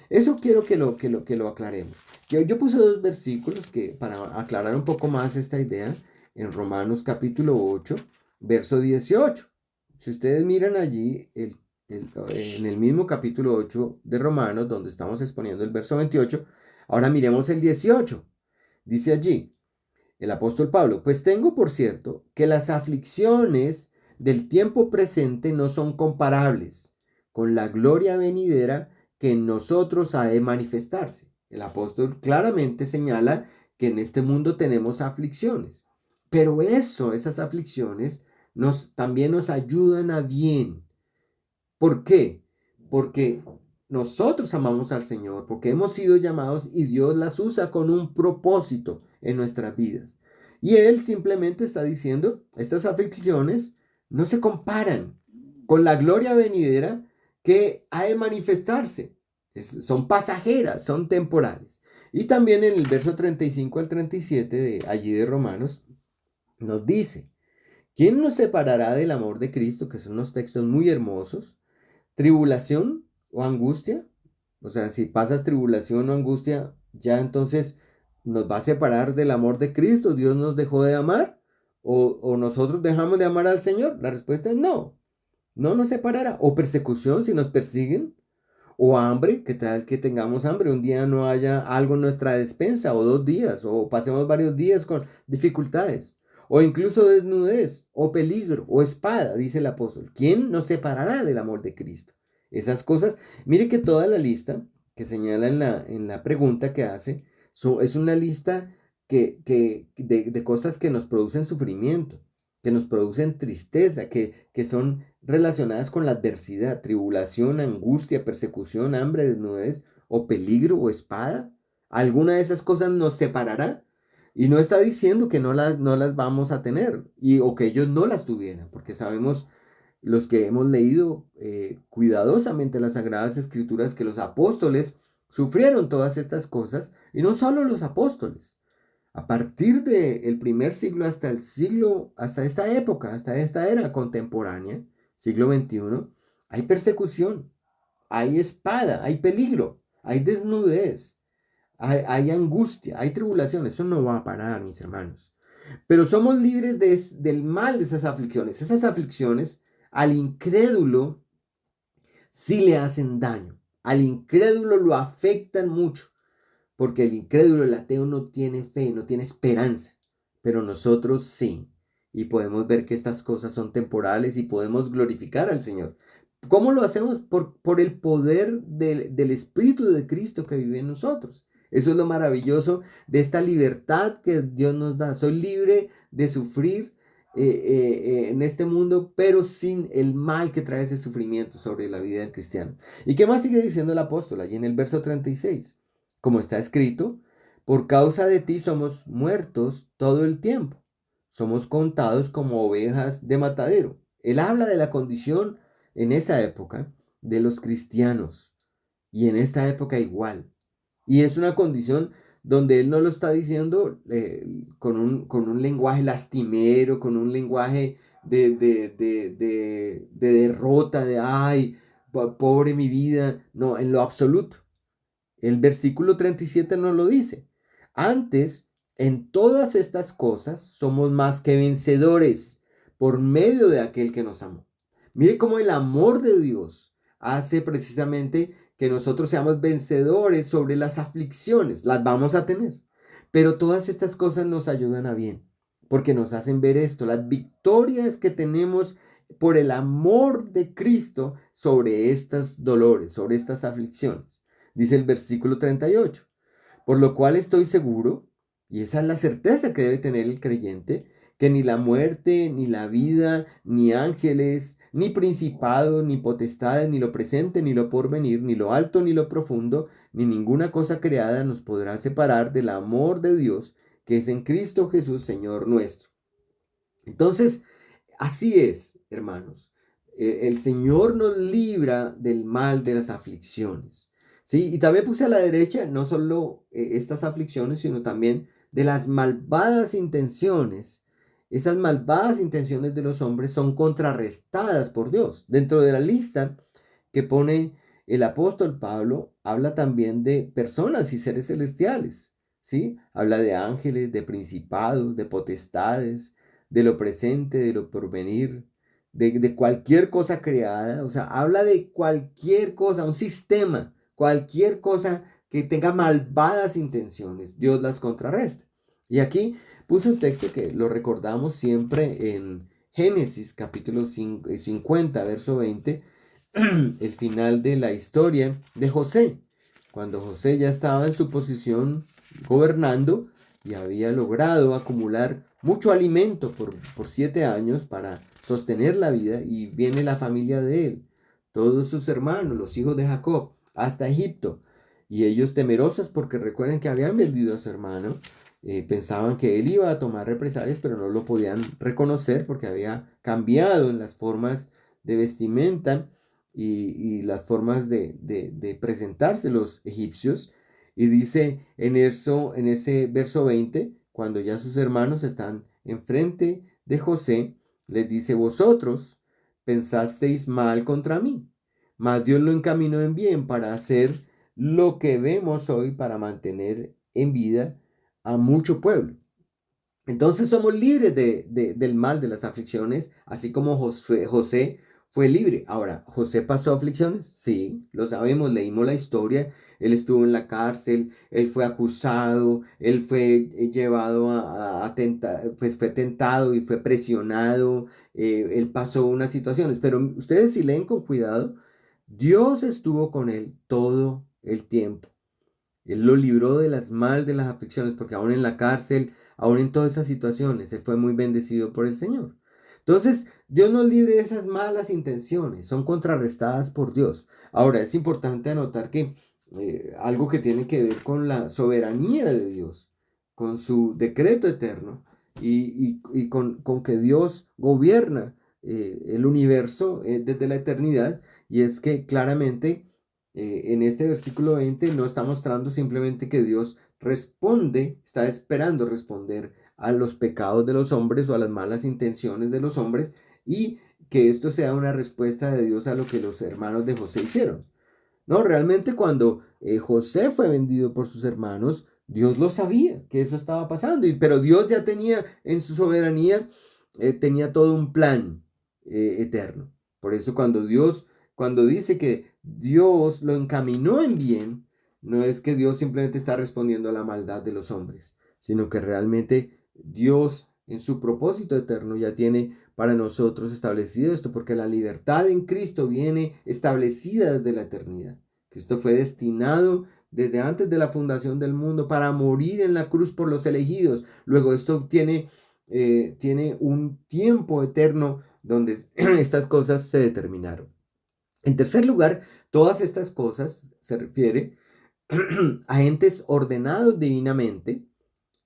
Eso quiero que lo aclaremos. Yo puse dos versículos para aclarar un poco más esta idea en Romanos capítulo 8, verso 18. Si ustedes miran allí en el mismo capítulo 8 de Romanos, donde estamos exponiendo el verso 28, ahora miremos el 18. Dice allí el apóstol Pablo: pues tengo por cierto que las aflicciones del tiempo presente no son comparables con la gloria venidera que en nosotros ha de manifestarse. El apóstol claramente señala que en este mundo tenemos aflicciones, pero esas aflicciones también nos ayudan a bien. ¿Por qué? Porque nosotros amamos al Señor, porque hemos sido llamados y Dios las usa con un propósito en nuestras vidas. Y Él simplemente está diciendo, estas aflicciones no se comparan con la gloria venidera que ha de manifestarse. Son pasajeras, son temporales. Y también en el verso 35 al 37 de allí de Romanos nos dice: ¿quién nos separará del amor de Cristo? Que son unos textos muy hermosos. ¿Tribulación o angustia? O sea, si pasas tribulación o angustia, ya entonces nos va a separar del amor de Cristo. ¿Dios nos dejó de amar? ¿O nosotros dejamos de amar al Señor? La respuesta es no. No nos separará. ¿O persecución si nos persiguen? ¿O hambre? ¿Qué tal que tengamos hambre? Un día no haya algo en nuestra despensa, o 2 días, o pasemos varios días con dificultades. O incluso desnudez, o peligro, o espada, dice el apóstol. ¿Quién nos separará del amor de Cristo? Esas cosas, mire que toda la lista que señala en la pregunta que hace, es una lista de cosas que nos producen sufrimiento, que nos producen tristeza, que son relacionadas con la adversidad: tribulación, angustia, persecución, hambre, desnudez, o peligro, o espada. ¿Alguna de esas cosas nos separará? Y no está diciendo que no las vamos a tener, o que ellos no las tuvieran, porque sabemos, los que hemos leído cuidadosamente las Sagradas Escrituras, que los apóstoles sufrieron todas estas cosas, y no solo los apóstoles. A partir del primer siglo hasta esta época, hasta esta era contemporánea, siglo XXI, hay persecución, hay espada, hay peligro, hay desnudez, hay angustia, hay tribulación. Eso no va a parar, mis hermanos. Pero somos libres del mal de esas aflicciones. Esas aflicciones al incrédulo sí le hacen daño. Al incrédulo lo afectan mucho. Porque el incrédulo, el ateo, no tiene fe, no tiene esperanza. Pero nosotros sí. Y podemos ver que estas cosas son temporales y podemos glorificar al Señor. ¿Cómo lo hacemos? Por el poder del Espíritu de Cristo que vive en nosotros. Eso es lo maravilloso de esta libertad que Dios nos da. Soy libre de sufrir en este mundo, pero sin el mal que trae ese sufrimiento sobre la vida del cristiano. ¿Y qué más sigue diciendo el apóstol allí en el verso 36? Como está escrito, por causa de ti somos muertos todo el tiempo. Somos contados como ovejas de matadero. Él habla de la condición en esa época de los cristianos y en esta época igual. Y es una condición donde él no lo está diciendo con un lenguaje lastimero, con un lenguaje de derrota, de ay, pobre mi vida. No, en lo absoluto. El versículo 37 nos lo dice. Antes, en todas estas cosas somos más que vencedores por medio de aquel que nos amó. Mire cómo el amor de Dios hace precisamente que nosotros seamos vencedores sobre las aflicciones. Las vamos a tener. Pero todas estas cosas nos ayudan a bien, porque nos hacen ver esto, las victorias que tenemos por el amor de Cristo sobre estos dolores, sobre estas aflicciones. Dice el versículo 38, por lo cual estoy seguro, y esa es la certeza que debe tener el creyente, que ni la muerte, ni la vida, ni ángeles, ni principados, ni potestades, ni lo presente, ni lo porvenir, ni lo alto, ni lo profundo, ni ninguna cosa creada nos podrá separar del amor de Dios que es en Cristo Jesús, Señor nuestro. Entonces, así es, hermanos. El Señor nos libra del mal de las aflicciones. ¿Sí? Y también puse a la derecha no solo estas aflicciones, sino también de las malvadas intenciones. Esas malvadas intenciones de los hombres son contrarrestadas por Dios. Dentro de la lista que pone el apóstol Pablo, habla también de personas y seres celestiales. ¿Sí? Habla de ángeles, de principados, de potestades, de lo presente, de lo porvenir, de cualquier cosa creada. O sea, habla de cualquier cosa, un sistema, cualquier cosa que tenga malvadas intenciones. Dios las contrarresta. Y aquí puse un texto que lo recordamos siempre en Génesis capítulo 50, verso 20, el final de la historia de José. Cuando José ya estaba en su posición gobernando y había logrado acumular mucho alimento por 7 años para sostener la vida, y viene la familia de él, todos sus hermanos, los hijos de Jacob, hasta Egipto, y ellos temerosos porque recuerden que habían vendido a su hermano, pensaban que él iba a tomar represalias, pero no lo podían reconocer porque había cambiado en las formas de vestimenta y las formas de presentarse los egipcios. Y dice en ese verso 20, cuando ya sus hermanos están enfrente de José, les dice, vosotros pensasteis mal contra mí, mas Dios lo encaminó en bien para hacer lo que vemos hoy, para mantener en vida a mucho pueblo. Entonces somos libres del mal, de las aflicciones, así como José fue libre. Ahora, ¿José pasó aflicciones? Sí, lo sabemos, leímos la historia. Él estuvo en la cárcel, él fue acusado, él fue llevado pues fue tentado y fue presionado. Él pasó unas situaciones, pero ustedes si leen con cuidado, Dios estuvo con él todo el tiempo. Él lo libró de las mal de las aflicciones, porque aún en la cárcel, aún en todas esas situaciones, él fue muy bendecido por el Señor. Entonces, Dios nos libre de esas malas intenciones, son contrarrestadas por Dios. Ahora, es importante anotar que algo que tiene que ver con la soberanía de Dios, con su decreto eterno y con que Dios gobierna el universo desde la eternidad, y es que claramente en este versículo 20 no está mostrando simplemente que Dios responde, está esperando responder a los pecados de los hombres o a las malas intenciones de los hombres, y que esto sea una respuesta de Dios a lo que los hermanos de José hicieron. No, realmente cuando José fue vendido por sus hermanos, Dios lo sabía que eso estaba pasando, pero Dios ya tenía en su soberanía, tenía todo un plan eterno. Por eso cuando dice que Dios lo encaminó en bien, no es que Dios simplemente está respondiendo a la maldad de los hombres, sino que realmente Dios en su propósito eterno ya tiene para nosotros establecido esto, porque la libertad en Cristo viene establecida desde la eternidad. Cristo fue destinado desde antes de la fundación del mundo para morir en la cruz por los elegidos. Luego esto tiene un tiempo eterno donde estas cosas se determinaron. En tercer lugar, todas estas cosas se refiere a entes ordenados divinamente,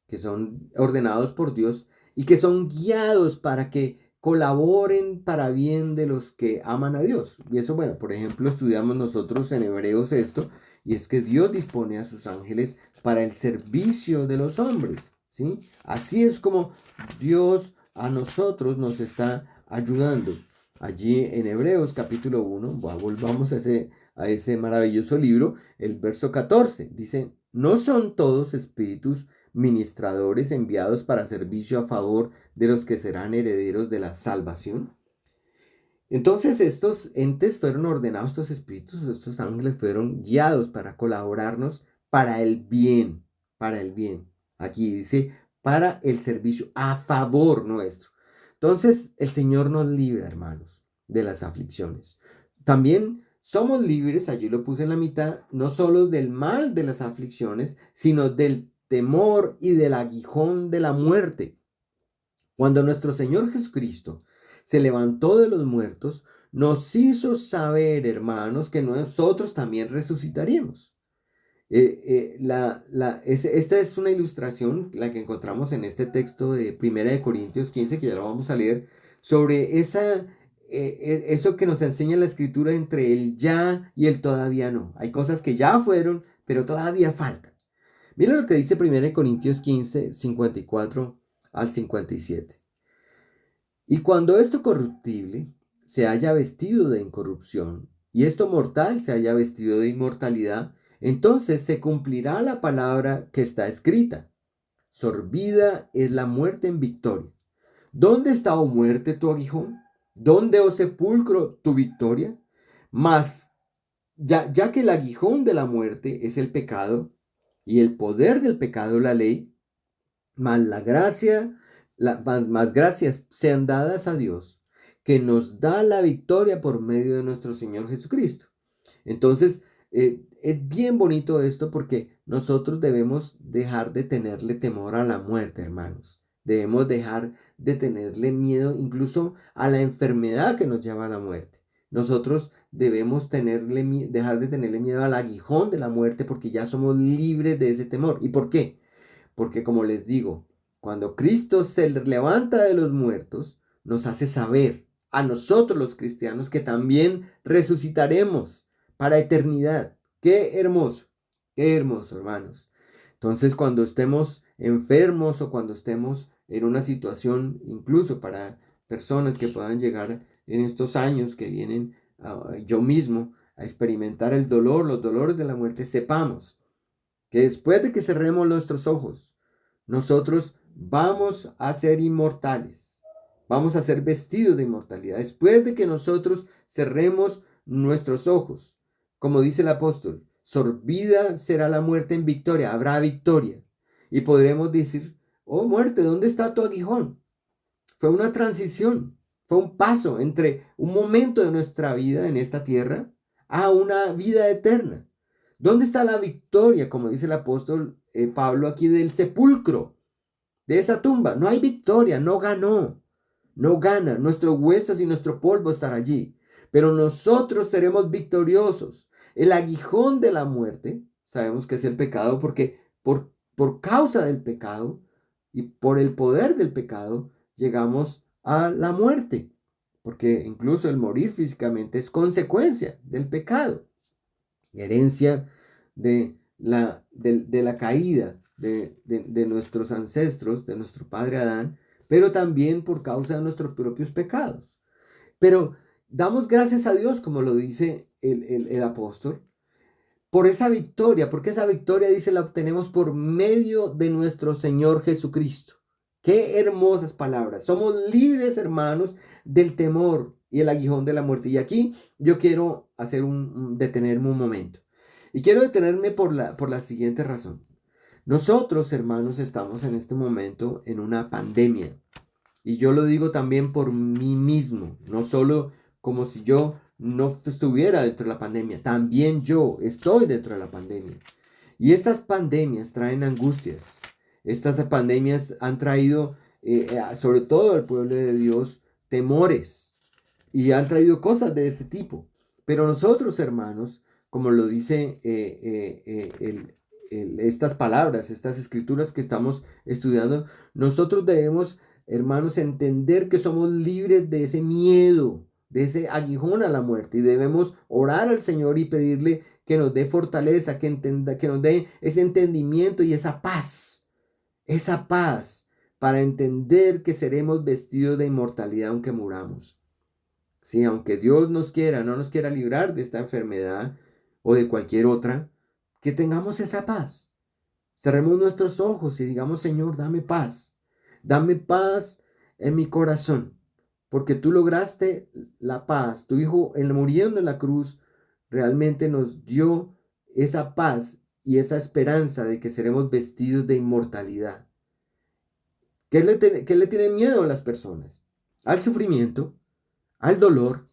que son ordenados por Dios y que son guiados para que colaboren para bien de los que aman a Dios. Y eso, bueno, por ejemplo, estudiamos nosotros en Hebreos esto, y es que Dios dispone a sus ángeles para el servicio de los hombres, ¿sí? Así es como Dios a nosotros nos está ayudando. Allí en Hebreos capítulo 1, volvamos a ese maravilloso libro, el verso 14, dice, ¿no son todos espíritus ministradores enviados para servicio a favor de los que serán herederos de la salvación? Entonces estos entes fueron ordenados, estos espíritus, estos ángeles fueron guiados para colaborarnos para el bien, para el bien. Aquí dice, para el servicio a favor nuestro. Entonces el Señor nos libra, hermanos, de las aflicciones. También somos libres, allí lo puse en la mitad, no solo del mal de las aflicciones, sino del temor y del aguijón de la muerte. Cuando nuestro Señor Jesucristo se levantó de los muertos, nos hizo saber, hermanos, que nosotros también resucitaríamos. Esta es una ilustración, la que encontramos en este texto de 1 Corintios 15, que ya lo vamos a leer, sobre eso que nos enseña la Escritura entre el ya y el todavía no. Hay cosas que ya fueron, pero todavía faltan. Mira lo que dice 1 Corintios 15, 54 al 57. Y cuando esto corruptible se haya vestido de incorrupción, y esto mortal se haya vestido de inmortalidad, entonces se cumplirá la palabra que está escrita. Sorbida es la muerte en victoria. ¿Dónde está, oh muerte, tu aguijón? ¿Dónde, oh sepulcro, tu victoria? Mas, ya que el aguijón de la muerte es el pecado, y el poder del pecado la ley, mas la gracia, más gracias sean dadas a Dios, que nos da la victoria por medio de nuestro Señor Jesucristo. Entonces, es bien bonito esto porque nosotros debemos dejar de tenerle temor a la muerte, hermanos. Debemos dejar de tenerle miedo incluso a la enfermedad que nos lleva a la muerte. Nosotros debemos dejar de tenerle miedo al aguijón de la muerte porque ya somos libres de ese temor. ¿Y por qué? Porque como les digo, cuando Cristo se levanta de los muertos, nos hace saber a nosotros los cristianos que también resucitaremos para eternidad. Qué hermoso, hermanos. Entonces, cuando estemos enfermos o cuando estemos en una situación, incluso para personas que puedan llegar en estos años que vienen, yo mismo, a experimentar el dolor, los dolores de la muerte, sepamos que después de que cerremos nuestros ojos, nosotros vamos a ser inmortales. Vamos a ser vestidos de inmortalidad. Después de que nosotros cerremos nuestros ojos, como dice el apóstol, sorbida será la muerte en victoria, habrá victoria. Y podremos decir, oh muerte, ¿dónde está tu aguijón? Fue una transición, fue un paso entre un momento de nuestra vida en esta tierra a una vida eterna. ¿Dónde está la victoria, como dice el apóstol Pablo aquí, del sepulcro, de esa tumba? No hay victoria, no ganó, no gana. Nuestros huesos y nuestro polvo estará allí. Pero nosotros seremos victoriosos. El aguijón de la muerte, sabemos que es el pecado, porque por causa del pecado y por el poder del pecado, llegamos a la muerte. Porque incluso el morir físicamente es consecuencia del pecado. Herencia de la caída de nuestros ancestros, de nuestro padre Adán, pero también por causa de nuestros propios pecados. Pero damos gracias a Dios, como lo dice el apóstol, por esa victoria, porque esa victoria, dice, la obtenemos por medio de nuestro Señor Jesucristo. Qué hermosas palabras. Somos libres, hermanos, del temor y el aguijón de la muerte. Y aquí yo quiero detenerme un momento. Y quiero detenerme por la siguiente razón. Nosotros, hermanos, estamos en este momento en una pandemia. Y yo lo digo también por mí mismo, no solo como si yo no estuviera dentro de la pandemia, también yo estoy dentro de la pandemia. Y estas pandemias traen angustias. Estas pandemias han traído, sobre todo al pueblo de Dios, temores y han traído cosas de ese tipo. Pero nosotros, hermanos, como lo dice estas palabras, estas escrituras que estamos estudiando, nosotros debemos, hermanos, entender que somos libres de ese miedo, de ese aguijón a la muerte, y debemos orar al Señor y pedirle que nos dé fortaleza, que nos dé ese entendimiento y esa paz para entender que seremos vestidos de inmortalidad aunque muramos. Sí, aunque Dios no nos quiera librar de esta enfermedad o de cualquier otra, que tengamos esa paz. Cerremos nuestros ojos y digamos, Señor, dame paz en mi corazón, porque tú lograste la paz. Tu Hijo, muriendo en la cruz, realmente nos dio esa paz y esa esperanza de que seremos vestidos de inmortalidad. ¿Qué le tienen miedo a las personas? Al sufrimiento, al dolor,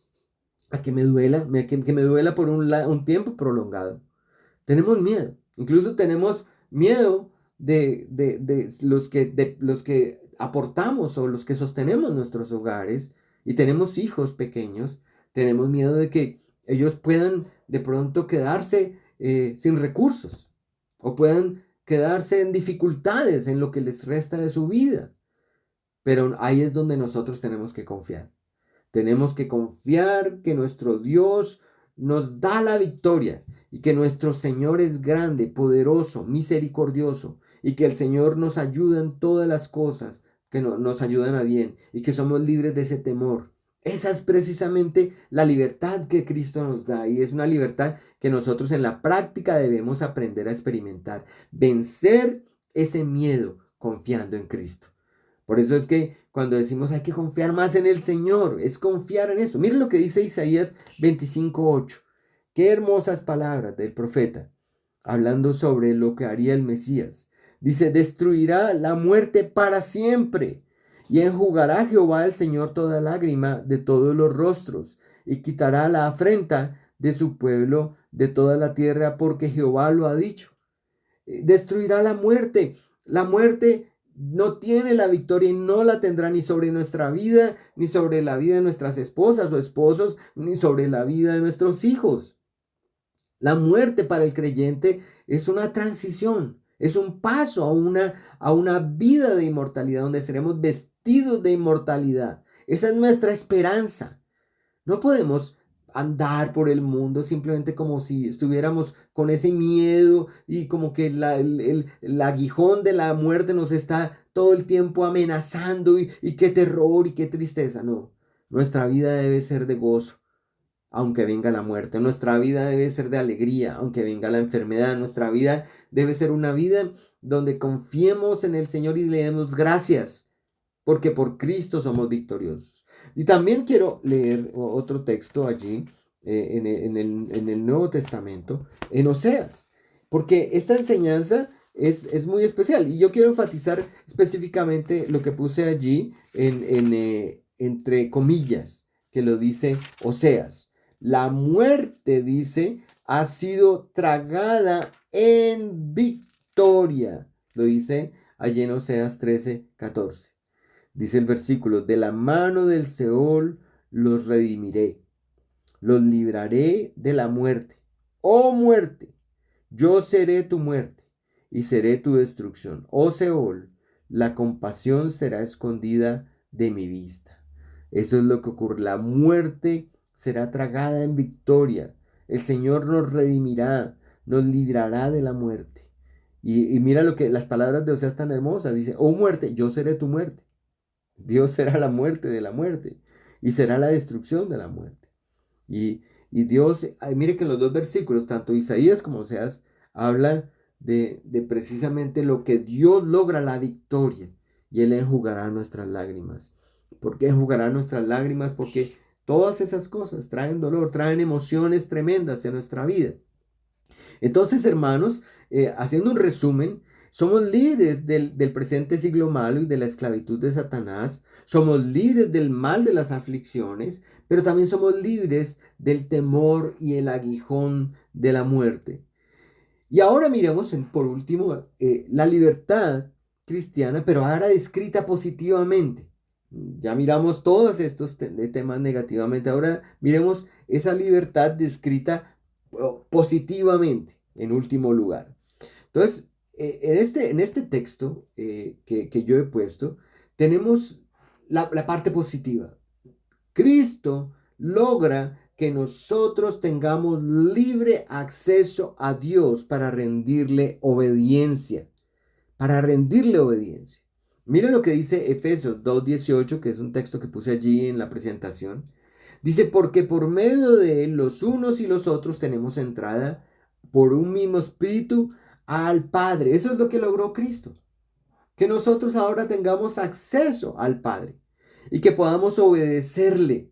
a que me duela, que me duela por un tiempo prolongado. Tenemos miedo, incluso tenemos miedo de los que aportamos o los que sostenemos nuestros hogares y tenemos hijos pequeños, tenemos miedo de que ellos puedan de pronto quedarse sin recursos o puedan quedarse en dificultades en lo que les resta de su vida. Pero ahí es donde nosotros tenemos que confiar. Tenemos que confiar que nuestro Dios nos da la victoria y que nuestro Señor es grande, poderoso, misericordioso y que el Señor nos ayuda en todas las cosas que nos ayudan a bien y que somos libres de ese temor. Esa es precisamente la libertad que Cristo nos da y es una libertad que nosotros en la práctica debemos aprender a experimentar. Vencer ese miedo confiando en Cristo. Por eso es que cuando decimos hay que confiar más en el Señor, es confiar en eso. Miren lo que dice Isaías 25:8. Qué hermosas palabras del profeta, hablando sobre lo que haría el Mesías. Dice, destruirá la muerte para siempre y enjugará Jehová el Señor toda lágrima de todos los rostros y quitará la afrenta de su pueblo de toda la tierra porque Jehová lo ha dicho. Destruirá la muerte. La muerte no tiene la victoria y no la tendrá ni sobre nuestra vida, ni sobre la vida de nuestras esposas o esposos, ni sobre la vida de nuestros hijos. La muerte para el creyente es una transición, es un paso a una vida de inmortalidad donde seremos vestidos de inmortalidad. Esa es nuestra esperanza. No podemos andar por el mundo simplemente como si estuviéramos con ese miedo y como que el aguijón de la muerte nos está todo el tiempo amenazando y qué terror y qué tristeza. No, nuestra vida debe ser de gozo, aunque venga la muerte. Nuestra vida debe ser de alegría, aunque venga la enfermedad. Nuestra vida debe ser una vida donde confiemos en el Señor y le demos gracias, porque por Cristo somos victoriosos. Y también quiero leer otro texto allí en el Nuevo Testamento, en Oseas, porque esta enseñanza es muy especial y yo quiero enfatizar específicamente lo que puse allí entre comillas, que lo dice Oseas. La muerte, dice, ha sido tragada en victoria. Lo dice allí en Oseas 13:14. Dice el versículo, de la mano del Seol los redimiré, los libraré de la muerte. Oh muerte, yo seré tu muerte y seré tu destrucción. Oh Seol, la compasión será escondida de mi vista. Eso es lo que ocurre. La muerte será tragada en victoria. El Señor nos redimirá, nos librará de la muerte. Y mira lo que las palabras de Oseas tan hermosas. Dice, oh muerte, yo seré tu muerte. Dios será la muerte de la muerte y será la destrucción de la muerte. Y Dios, mire que en los dos versículos, tanto Isaías como Oseas, hablan de precisamente lo que Dios logra la victoria y Él enjugará nuestras lágrimas. ¿Por qué enjugará nuestras lágrimas? Porque todas esas cosas traen dolor, traen emociones tremendas en nuestra vida. Entonces, hermanos, haciendo un resumen, somos libres del presente siglo malo y de la esclavitud de Satanás. Somos libres del mal de las aflicciones, pero también somos libres del temor y el aguijón de la muerte. Y ahora miremos por último la libertad cristiana, pero ahora descrita positivamente. Ya miramos todos estos temas negativamente, ahora miremos esa libertad descrita positivamente en último lugar. Entonces, en este texto que yo he puesto, tenemos la parte positiva. Cristo logra que nosotros tengamos libre acceso a Dios para rendirle obediencia, para rendirle obediencia. Mira lo que dice Efesios 2:18, que es un texto que puse allí en la presentación. Dice, porque por medio de él los unos y los otros tenemos entrada por un mismo espíritu al Padre. Eso es lo que logró Cristo. Que nosotros ahora tengamos acceso al Padre y que podamos obedecerle,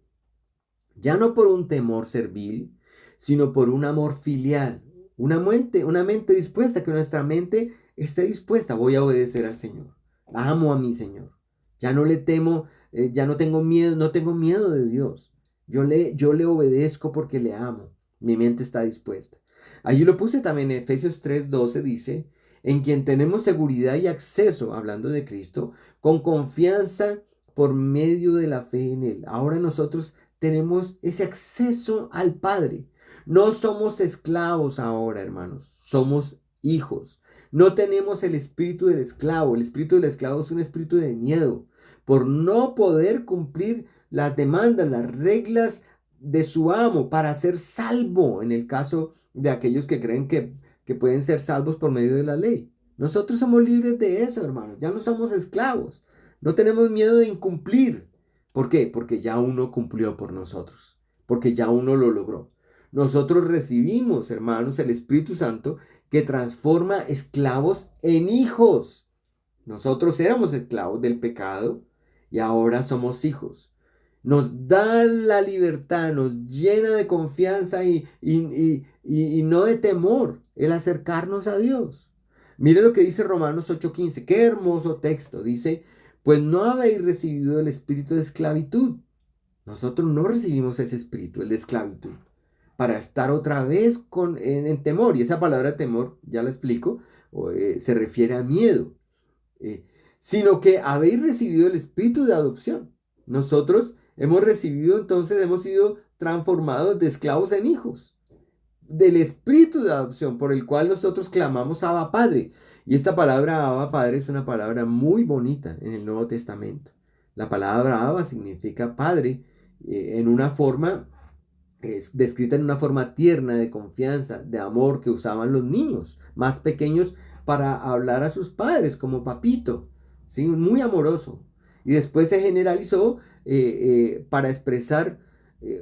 ya no por un temor servil, sino por un amor filial, una mente dispuesta, que nuestra mente esté dispuesta. Voy a obedecer al Señor, amo a mi Señor, ya no le temo, ya no tengo miedo, no tengo miedo de Dios, yo le obedezco porque le amo, mi mente está dispuesta. Allí lo puse también en Efesios 3:12, dice, en quien tenemos seguridad y acceso, hablando de Cristo, con confianza por medio de la fe en Él. Ahora nosotros tenemos ese acceso al Padre. No somos esclavos ahora, hermanos, somos hijos. No tenemos el espíritu del esclavo. El espíritu del esclavo es un espíritu de miedo por no poder cumplir las demandas, las reglas de su amo para ser salvo, en el caso de aquellos que creen que pueden ser salvos por medio de la ley. Nosotros somos libres de eso, hermanos. Ya no somos esclavos. No tenemos miedo de incumplir. ¿Por qué? Porque ya uno cumplió por nosotros, porque ya uno lo logró. Nosotros recibimos, hermanos, el Espíritu Santo que transforma esclavos en hijos. Nosotros éramos esclavos del pecado y ahora somos hijos. Nos da la libertad, nos llena de confianza y no de temor el acercarnos a Dios. Mire lo que dice Romanos 8:15. Qué hermoso texto. Dice, pues no habéis recibido el espíritu de esclavitud. Nosotros no recibimos ese espíritu, el de esclavitud, para estar otra vez en temor. Y esa palabra temor, ya la explico, se refiere a miedo. eh, Sino que habéis recibido el espíritu de adopción. Nosotros hemos recibido, entonces hemos sido transformados de esclavos en hijos, del espíritu de adopción por el cual nosotros clamamos Abba Padre. Y esta palabra Abba Padre es una palabra muy bonita en el Nuevo Testamento. La palabra Abba significa padre en una forma, es descrita en una forma tierna, de confianza, de amor, que usaban los niños más pequeños para hablar a sus padres como papito, ¿sí? Muy amoroso. Y después se generalizó para expresar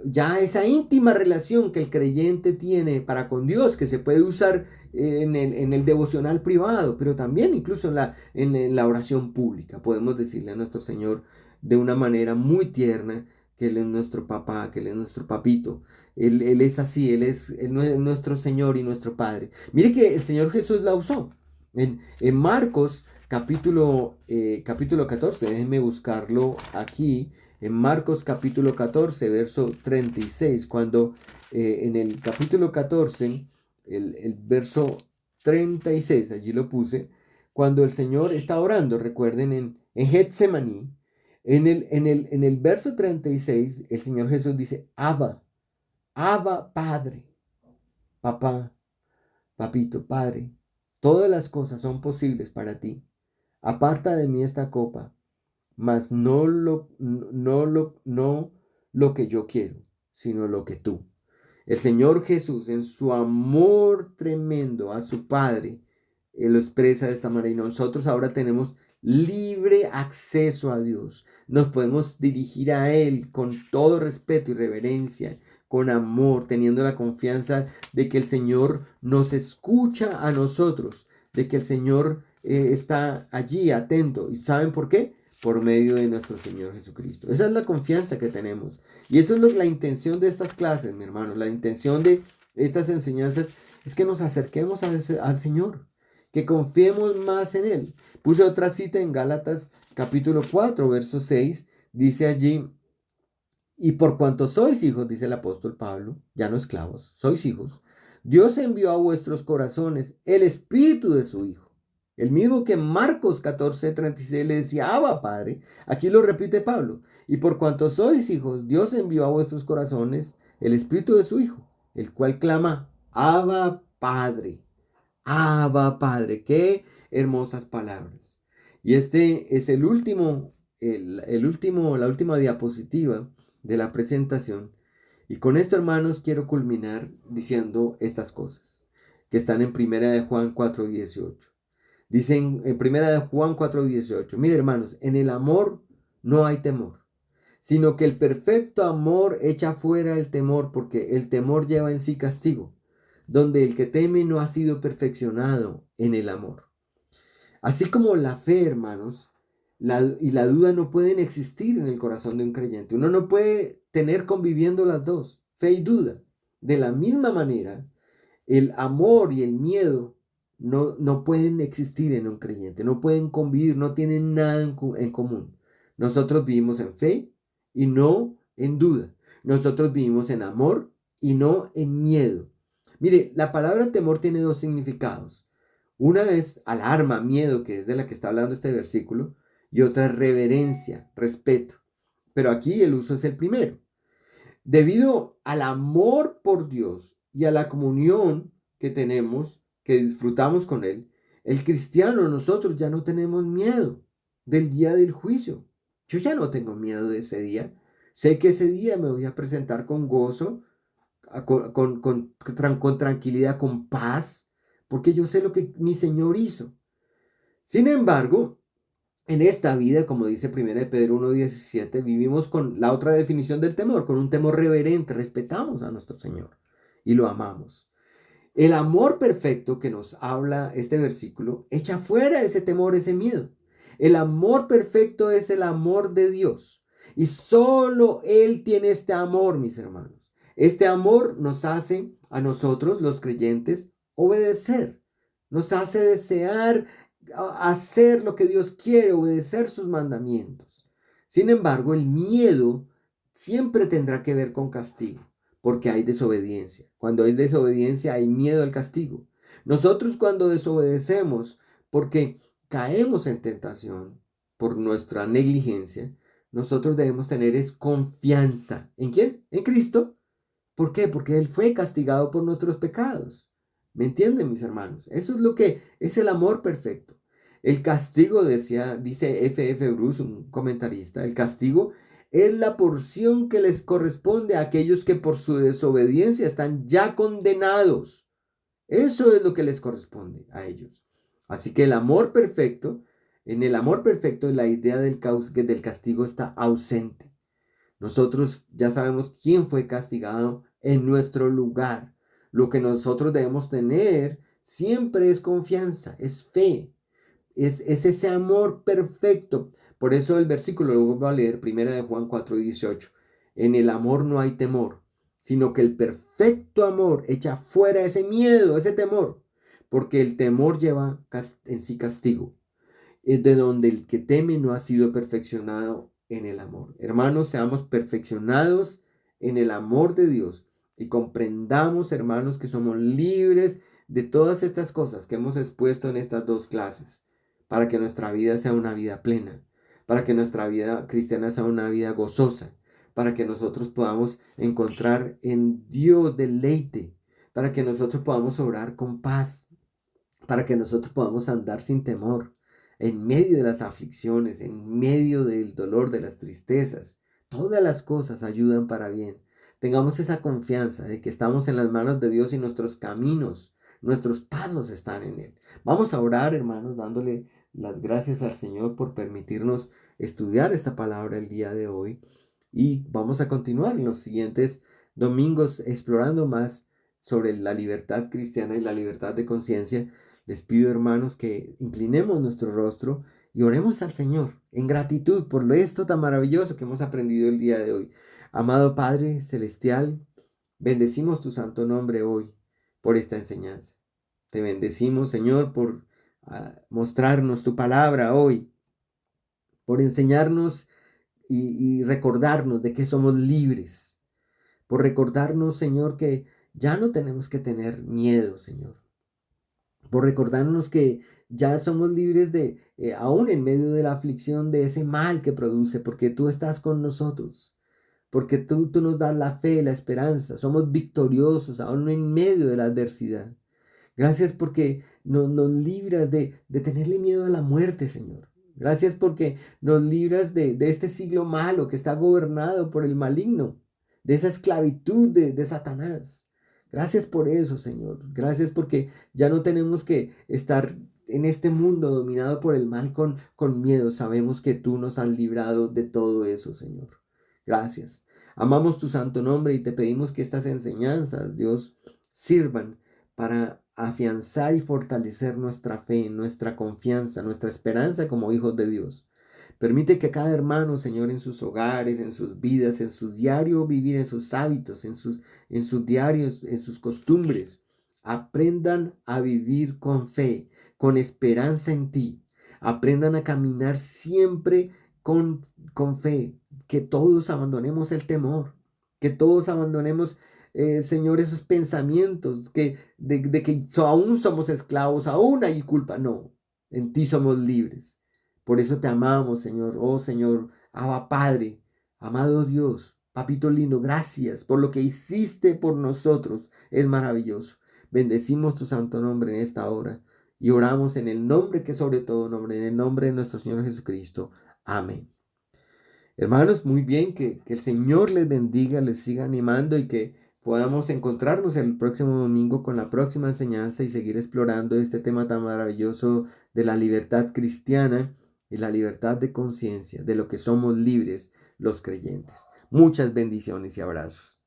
ya esa íntima relación que el creyente tiene para con Dios, que se puede usar en el devocional privado, pero también incluso en la oración pública. Podemos decirle a nuestro Señor de una manera muy tierna que Él es nuestro papá, que Él es nuestro papito. Él es así, Él es nuestro Señor y nuestro Padre. Mire que el Señor Jesús la usó. En Marcos capítulo 14, déjenme buscarlo aquí. En Marcos capítulo 14, verso 36, cuando en el capítulo 14, el verso 36, allí lo puse, cuando el Señor está orando, recuerden, en Getsemaní, en el verso 36, el Señor Jesús dice, Abba, Abba Padre, papá, papito, Padre, todas las cosas son posibles para ti. Aparta de mí esta copa, mas no lo que yo quiero, sino lo que tú. El Señor Jesús, en su amor tremendo a su Padre, Él lo expresa de esta manera. Y nosotros ahora tenemos libre acceso a Dios. Nos podemos dirigir a Él con todo respeto y reverencia, con amor, teniendo la confianza de que el Señor nos escucha a nosotros, de que el Señor está allí atento. ¿Y saben por qué? Por medio de nuestro Señor Jesucristo. Esa es la confianza que tenemos. Y eso es la intención de estas clases, mi hermano. La intención de estas enseñanzas es que nos acerquemos al Señor, que confiemos más en Él. Puse otra cita en Gálatas capítulo 4, verso 6. Dice allí, y por cuanto sois hijos, dice el apóstol Pablo, ya no esclavos, sois hijos, Dios envió a vuestros corazones el Espíritu de su Hijo. El mismo que en Marcos 14:36 le decía, Abba, Padre. Aquí lo repite Pablo. Y por cuanto sois hijos, Dios envió a vuestros corazones el Espíritu de su Hijo, el cual clama, Abba, Padre. Abba, Padre. Qué hermosas palabras. Y este es la última diapositiva de la presentación. Y con esto, hermanos, quiero culminar diciendo estas cosas que están en Primera de Juan 4:18. Dicen en Primera de Juan 4:18, mire, hermanos, en el amor no hay temor, sino que el perfecto amor echa fuera el temor, porque el temor lleva en sí castigo, donde el que teme no ha sido perfeccionado en el amor. Así como la fe, hermanos, y la duda no pueden existir en el corazón de un creyente. Uno no puede tener conviviendo las dos, fe y duda. De la misma manera, el amor y el miedo no pueden existir en un creyente, no pueden convivir, no tienen nada en común. Nosotros vivimos en fe y no en duda. Nosotros vivimos en amor y no en miedo. Mire, la palabra temor tiene dos significados. Una es alarma, miedo, que es de la que está hablando este versículo, y otra es reverencia, respeto. Pero aquí el uso es el primero. Debido al amor por Dios y a la comunión que tenemos, que disfrutamos con Él, el cristiano, nosotros ya no tenemos miedo del día del juicio. Yo ya no tengo miedo de ese día. Sé que ese día me voy a presentar con gozo, con tranquilidad, con paz, porque yo sé lo que mi Señor hizo. Sin embargo, en esta vida, como dice 1 de Pedro 1:17, vivimos con la otra definición del temor, con un temor reverente, respetamos a nuestro Señor y lo amamos. El amor perfecto que nos habla este versículo echa fuera ese temor, ese miedo. El amor perfecto es el amor de Dios y solo Él tiene este amor, mis hermanos. Este amor nos hace a nosotros, los creyentes, obedecer, nos hace desear hacer lo que Dios quiere, obedecer sus mandamientos. Sin embargo, el miedo siempre tendrá que ver con castigo, porque hay desobediencia. Cuando hay desobediencia hay miedo al castigo. Nosotros cuando desobedecemos, porque caemos en tentación por nuestra negligencia, nosotros debemos tener es confianza. ¿En quién? En Cristo. ¿Por qué? Porque Él fue castigado por nuestros pecados. ¿Me entienden, mis hermanos? Eso es lo que es el amor perfecto. El castigo, dice F.F. Bruce, un comentarista, el castigo es la porción que les corresponde a aquellos que por su desobediencia están ya condenados. Eso es lo que les corresponde a ellos. Así que en el amor perfecto, la idea del castigo está ausente. Nosotros ya sabemos quién fue castigado en nuestro lugar. Lo que nosotros debemos tener siempre es confianza, es fe, es ese amor perfecto. Por eso el versículo lo vuelvo a leer, 1 de Juan 4:18. En el amor no hay temor, sino que el perfecto amor echa fuera ese miedo, ese temor, porque el temor lleva en sí castigo, es de donde el que teme no ha sido perfeccionado en el amor. Hermanos, seamos perfeccionados en el amor de Dios y comprendamos, hermanos, que somos libres de todas estas cosas que hemos expuesto en estas dos clases, para que nuestra vida sea una vida plena, para que nuestra vida cristiana sea una vida gozosa, para que nosotros podamos encontrar en Dios deleite, para que nosotros podamos obrar con paz, para que nosotros podamos andar sin temor en medio de las aflicciones, en medio del dolor, de las tristezas. Todas las cosas ayudan para bien. Tengamos esa confianza de que estamos en las manos de Dios y nuestros caminos, nuestros pasos están en Él. Vamos a orar, hermanos, dándole las gracias al Señor por permitirnos estudiar esta palabra el día de hoy. Y vamos a continuar en los siguientes domingos explorando más sobre la libertad cristiana y la libertad de conciencia. Les pido, hermanos, que inclinemos nuestro rostro y oremos al Señor en gratitud por esto tan maravilloso que hemos aprendido el día de hoy. Amado Padre Celestial, bendecimos tu santo nombre hoy por esta enseñanza. Te bendecimos, Señor, por mostrarnos tu palabra hoy, por enseñarnos y recordarnos de que somos libres, por recordarnos, Señor, que Ya no tenemos que tener miedo, Señor, por recordarnos que ya somos libres de, aún en medio de la aflicción, de ese mal que produce, porque tú estás con nosotros, porque tú nos das la fe, la esperanza, somos victoriosos aún en medio de la adversidad. Gracias porque nos libras de tenerle miedo a la muerte, Señor. Gracias porque nos libras de este siglo malo que está gobernado por el maligno, de esa esclavitud de Satanás. Gracias por eso, Señor. Gracias porque ya no tenemos que estar en este mundo dominado por el mal con miedo. Sabemos que tú nos has librado de todo eso, Señor. Gracias. Amamos tu santo nombre y te pedimos que estas enseñanzas, Dios, sirvan para afianzar y fortalecer nuestra fe, nuestra confianza, nuestra esperanza como hijos de Dios. Permite que cada hermano, Señor, en sus hogares, en sus vidas, en su diario vivir, en sus hábitos, en sus diarios, en sus costumbres, aprendan a vivir con fe, con esperanza en ti. Aprendan a caminar siempre con, con fe. Que todos abandonemos el temor, que todos abandonemos, Señor, esos pensamientos de que aún somos esclavos, aún hay culpa. No, en ti somos libres. Por eso te amamos, Señor. Oh, Señor, Abba Padre, amado Dios, Papito lindo, gracias por lo que hiciste por nosotros. Es maravilloso. Bendecimos tu santo nombre en esta hora y oramos en el nombre que sobre todo nombre, en el nombre de nuestro Señor Jesucristo. Amén. Hermanos, muy bien, que el Señor les bendiga, les siga animando y que podamos encontrarnos el próximo domingo con la próxima enseñanza y seguir explorando este tema tan maravilloso de la libertad cristiana y la libertad de conciencia, de lo que somos libres los creyentes. Muchas bendiciones y abrazos.